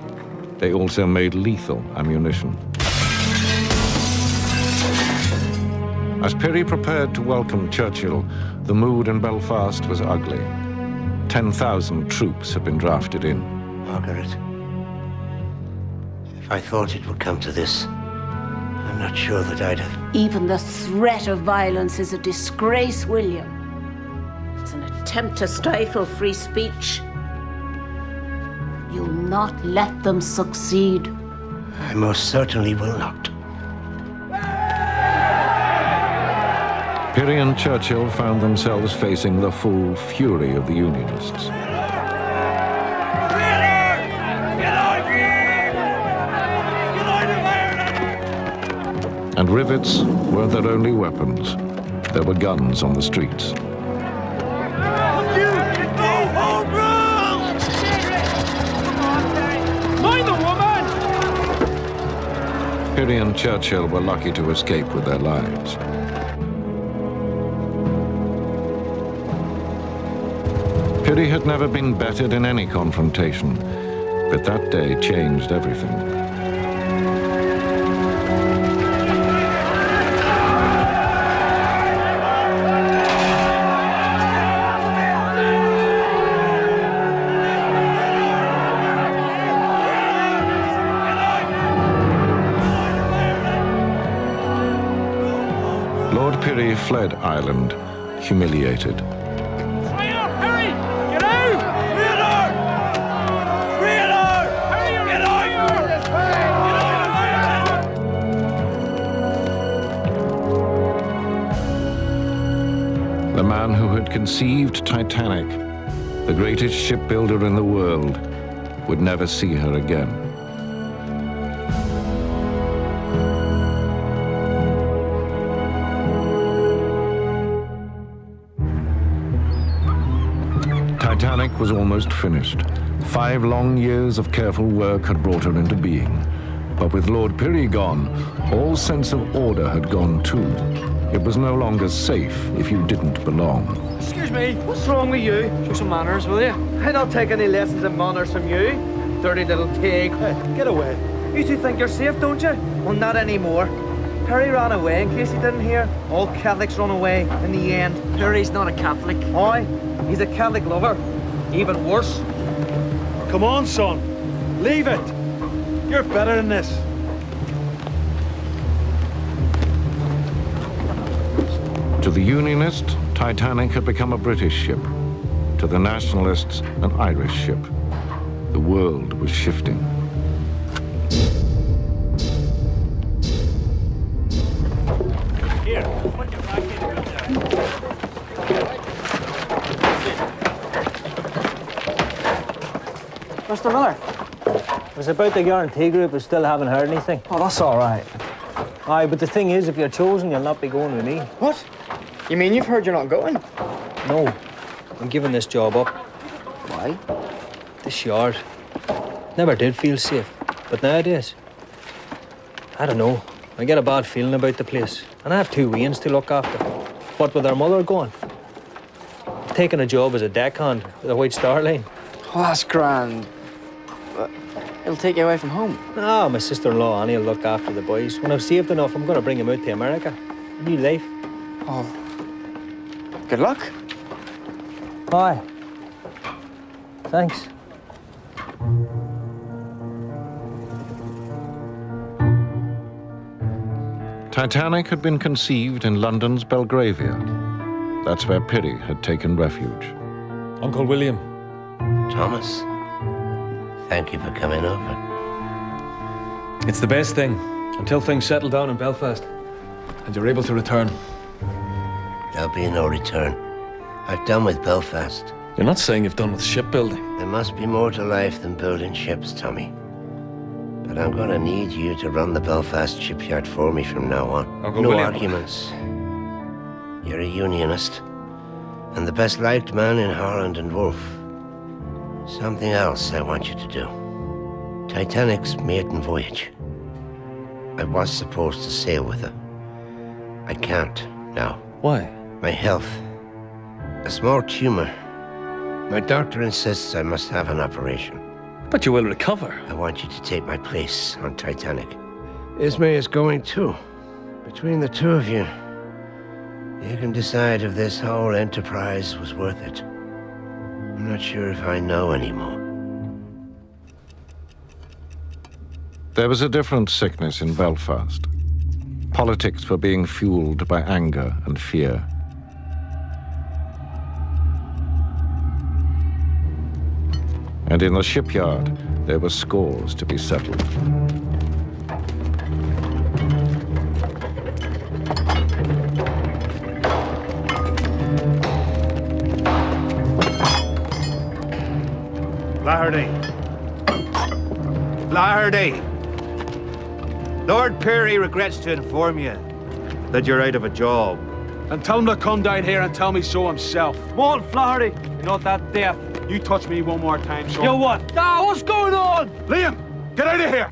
They also made lethal ammunition. As Perry prepared to welcome Churchill, the mood in Belfast was ugly. 10,000 troops had been drafted in. Margaret, if I thought it would come to this, I'm not sure that I'd have. Even the threat of violence is a disgrace, William. It's an attempt to stifle free speech. You'll not let them succeed. I most certainly will not. Perry and Churchill found themselves facing the full fury of the Unionists. And rivets weren't their only weapons. There were guns on the streets. Perry and Churchill were lucky to escape with their lives. Perry had never been bettered in any confrontation, but that day changed everything. Lord Perry fled Ireland, humiliated. The man who had conceived Titanic, the greatest shipbuilder in the world, would never see her again. Titanic was almost finished. 5 long years of careful work had brought her into being. But with Lord Perry gone, all sense of order had gone too. It was no longer safe if you didn't belong. Excuse me, what's wrong with you? Show some manners, will you? I don't take any lessons in manners from you, dirty little pig. Hey, get away. You two think you're safe, don't you? Well, not anymore. Perry ran away, in case you didn't hear. All Catholics run away in the end. Perry's not a Catholic. Aye, he's a Catholic lover. Even worse. Come on, son. Leave it. You're better than this. To the Unionists, Titanic had become a British ship. To the Nationalists, an Irish ship. The world was shifting. Here. Mr. Miller, it was about the guarantee group. I still haven't heard anything. Oh, that's all right. Aye, but the thing is, if you're chosen, you'll not be going with me. What? You mean you've heard you're not going? No, I'm giving this job up. Why? This yard. Never did feel safe, but nowadays, I don't know. I get a bad feeling about the place, and I have 2 weans to look after. What with their mother going? taking a job as a deckhand with the White Star Line. Oh, that's grand. But it'll take you away from home. No, my sister-in-law Annie will look after the boys. When I've saved enough, I'm going to bring them out to America. A new life. Oh. Good luck. Bye. Thanks. Titanic had been conceived in London's Belgravia. That's where Piri had taken refuge. Uncle William. Thomas, thank you for coming over. It's the best thing, until things settle down in Belfast, and you're able to return. There'll be no return. I've done with Belfast. You're not saying you've done with shipbuilding. There must be more to life than building ships, Tommy. But I'm gonna need you to run the Belfast shipyard for me from now on. Uncle no William. arguments. You're a unionist, and the best liked man in Harland and Wolff. Something else I want you to do. Titanic's maiden voyage. I was supposed to sail with her. I can't now. Why? My health. A small tumor. My doctor insists I must have an operation. But you will recover. I want you to take my place on Titanic. Ismay is going too. Between the two of you, you can decide if this whole enterprise was worth it. I'm not sure if I know anymore. There was a different sickness in Belfast. Politics were being fueled by anger and fear. And in the shipyard, there were scores to be settled. Flaherty. Flaherty. Lord Perry regrets to inform you that you're out of a job. And tell him to come down here and tell me so himself. What, Flaherty? You're not that deaf. You touch me one more time, son. You what? Ah, what's going on? Liam, get out of here.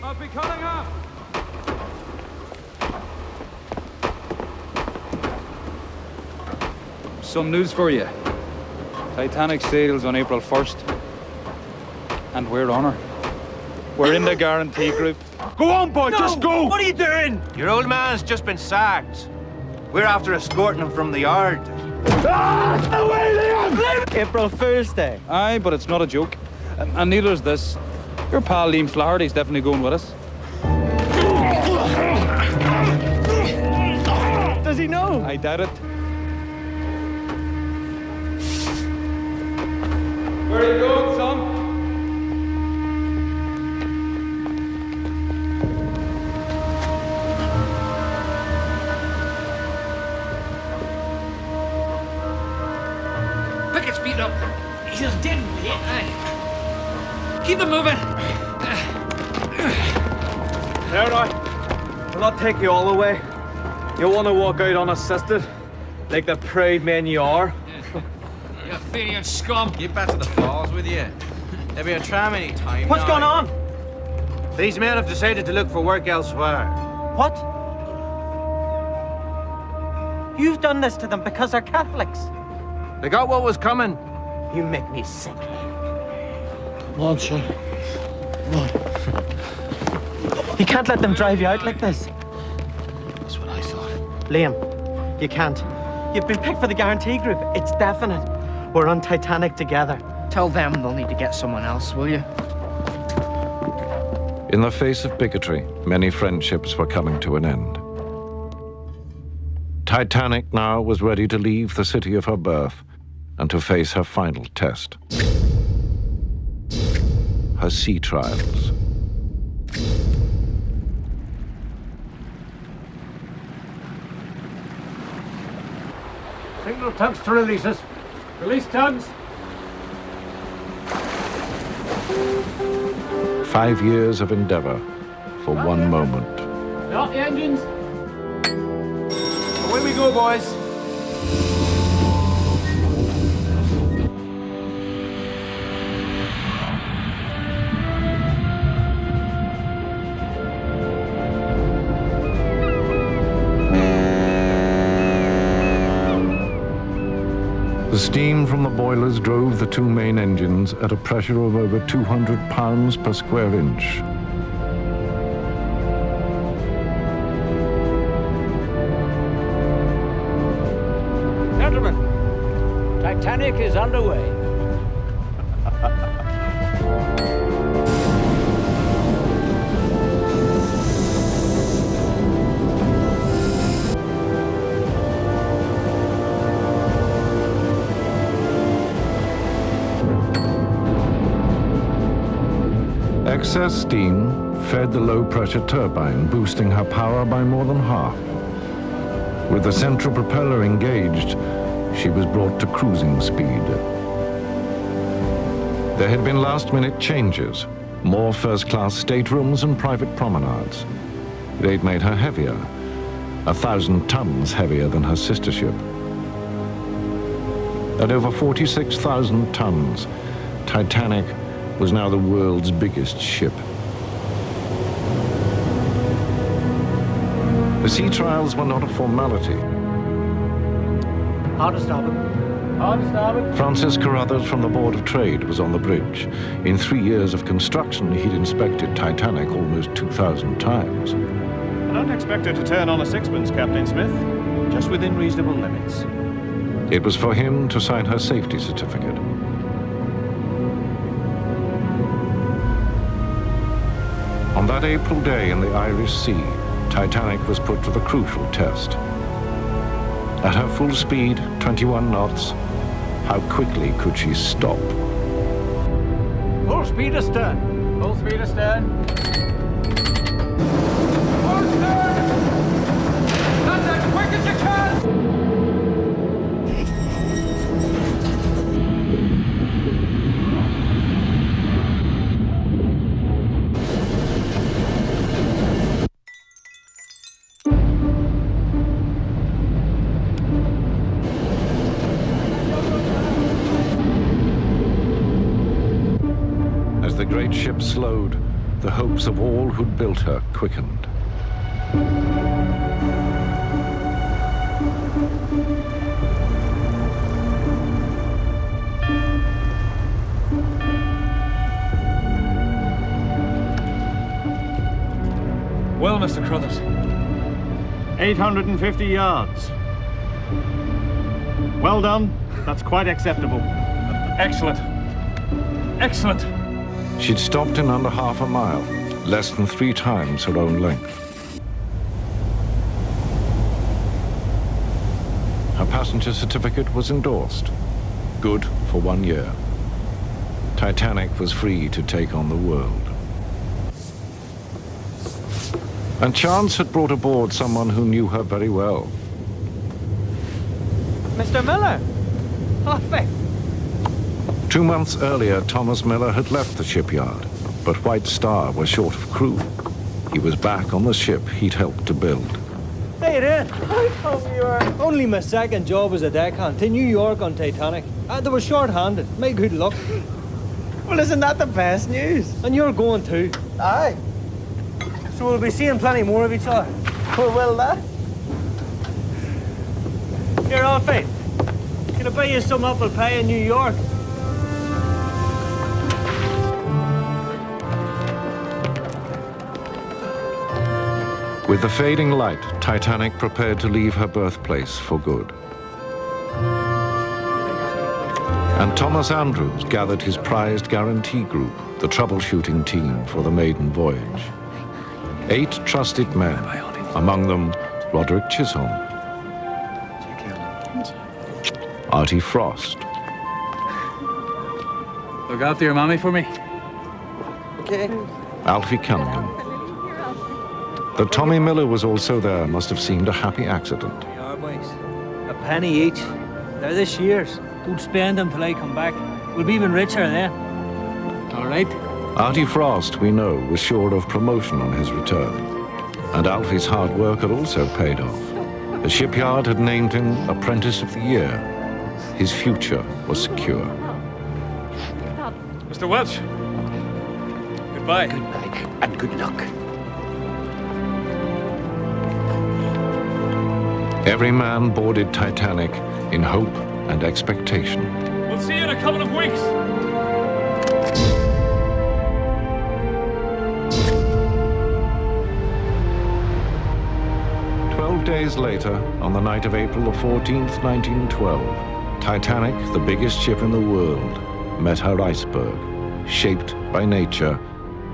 I'll be coming up. Some news for you. Titanic sails on April 1st. And we're on her. We're in the guarantee group. Go on, boy, just go! What are you doing? Your old man's just been sacked. We're after escorting him from the yard. Ah, away, Liam! April Fool's Day. Aye, but it's not a joke. And neither is this. Your pal Liam Flaherty's definitely going with us. Does he know? I doubt it. Where are you going, son? Pick his feet up. He's dead weight. Aye. Keep him moving. All right. I'll not take you all the way. You want to walk out unassisted, like the proud men you are. You Athenian scum. Get back to the falls with you. There'll be a tram any time. What's going on? These men have decided to look for work elsewhere. What? You've done this to them because they're Catholics. They got what was coming. You make me sick. Come on, son. Come on. You can't let them drive you out like this. That's what I thought. Liam, you can't. You've been picked for the guarantee group. It's definite. We're on Titanic together. Tell them they'll need to get someone else, will you? In the face of bigotry, many friendships were coming to an end. Titanic now was ready to leave the city of her birth and to face her final test. Her sea trials. Signal tugs to releases. Release tugs. 5 years of endeavor for one moment. Start the engines. Away we go, boys. The steam from the boilers drove the two main engines at a pressure of over 200 pounds per square inch. Gentlemen, Titanic is underway. Excess steam fed the low-pressure turbine, boosting her power by more than half. With the central propeller engaged, she was brought to cruising speed. There had been last-minute changes, more first-class staterooms and private promenades. They'd made her heavier, 1,000 tons heavier than her sister ship. At over 46,000 tons, Titanic was now the world's biggest ship. The sea trials were not a formality. Hard to stop it. Hard to stop it. Francis Carruthers from the Board of Trade was on the bridge. In 3 years of construction, he'd inspected Titanic almost 2,000 times. I don't expect her to turn on a sixpence, Captain Smith. Just within reasonable limits. It was for him to sign her safety certificate. On that April day in the Irish Sea, Titanic was put to the crucial test. At her full speed, 21 knots, how quickly could she stop? Full speed astern. Full speed astern. Full stern! Not as quick as you can! The great ship slowed, the hopes of all who'd built her quickened. Well, Mr. Carruthers. 850 yards. Well done. That's quite acceptable. Excellent. Excellent. She'd stopped in under half a mile, less than 3 times her own length. Her passenger certificate was endorsed. Good for 1 year. Titanic was free to take on the world. And chance had brought aboard someone who knew her very well. Mr. Miller! Oh, Faith. 2 months earlier, Thomas Miller had left the shipyard, but White Star was short of crew. He was back on the ship he'd helped to build. Hey, there. How come you are? Only my second job as a deckhand to New York on Titanic. They were short-handed. My good luck. Well, isn't that the best news? And you're going too. Aye. So we'll be seeing plenty more of each other. Well, will that? Here, Alfie. Can I buy you some apple pie in New York? With the fading light, Titanic prepared to leave her birthplace for good. And Thomas Andrews gathered his prized guarantee group, the troubleshooting team for the maiden voyage. 8 trusted men, among them Roderick Chisholm, Artie Frost. Look after your mommy for me. Okay. Alfie Cunningham. That Tommy Miller was also there must have seemed a happy accident. They are, boys. A penny each. They're this year's. Don't spend them till I come back. We'll be even richer then. All right. Artie Frost, we know, was sure of promotion on his return. And Alfie's hard work had also paid off. The shipyard had named him Apprentice of the Year. His future was secure. Mr. Welch. Goodbye. Goodbye, and good luck. Every man boarded Titanic in hope and expectation. We'll see you in a couple of weeks. 12 days later, on the night of April the 14th, 1912, Titanic, the biggest ship in the world, met her iceberg, shaped by nature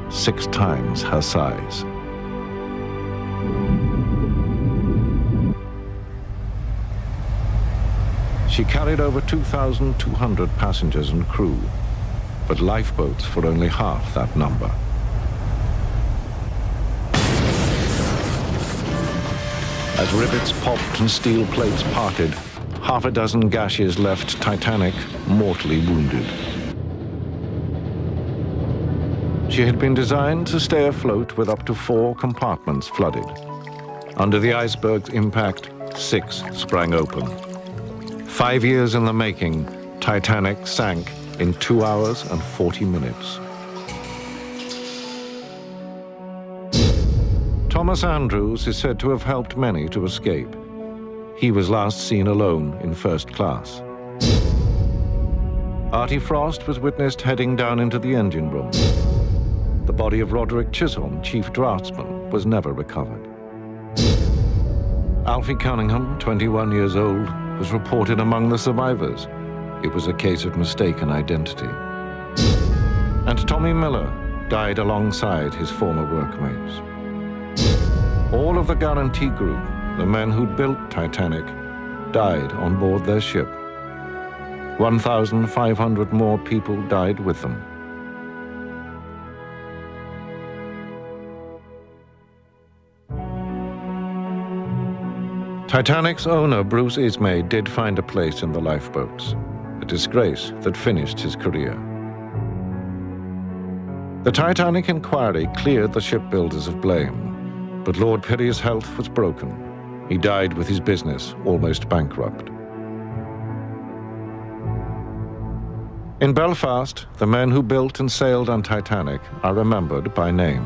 6 times her size. She carried over 2,200 passengers and crew, but lifeboats for only half that number. As rivets popped and steel plates parted, half a dozen gashes left Titanic mortally wounded. She had been designed to stay afloat with up to 4 compartments flooded. Under the iceberg's impact, 6 sprang open. 5 years in the making, Titanic sank in 2 hours and 40 minutes. Thomas Andrews is said to have helped many to escape. He was last seen alone in first class. Artie Frost was witnessed heading down into the engine room. The body of Roderick Chisholm, chief draftsman, was never recovered. Alfie Cunningham, 21 years old, was reported among the survivors. It was a case of mistaken identity. And Tommy Miller died alongside his former workmates. All of the guarantee group, the men who'd built Titanic, died on board their ship. 1,500 more people died with them. Titanic's owner, Bruce Ismay, did find a place in the lifeboats, a disgrace that finished his career. The Titanic inquiry cleared the shipbuilders of blame, but Lord Pirrie's health was broken. He died with his business almost bankrupt. In Belfast, the men who built and sailed on Titanic are remembered by name.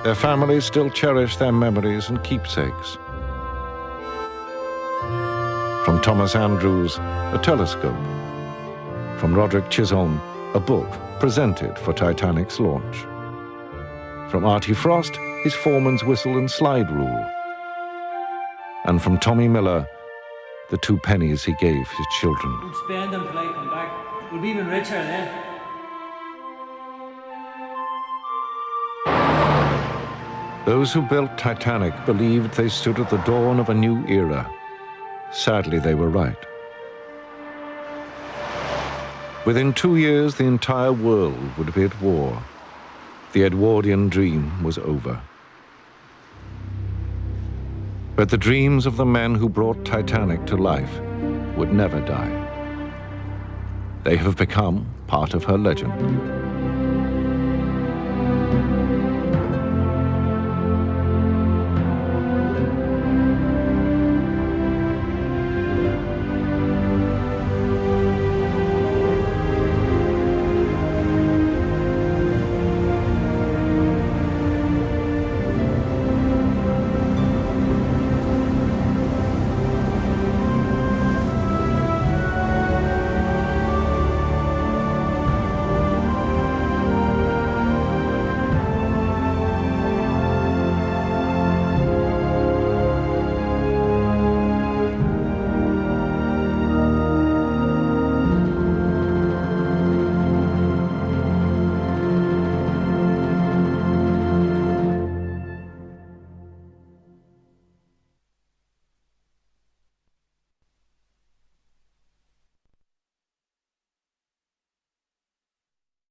Their families still cherish their memories and keepsakes. From Thomas Andrews, a telescope. From Roderick Chisholm, a book presented for Titanic's launch. From Artie Frost, his foreman's whistle and slide rule. And from Tommy Miller, the 2 pennies he gave his children. Don't spend them till I come back. We'll be even richer then. Those who built Titanic believed they stood at the dawn of a new era. Sadly, they were right. Within 2 years, the entire world would be at war. The Edwardian dream was over. But the dreams of the men who brought Titanic to life would never die. They have become part of her legend.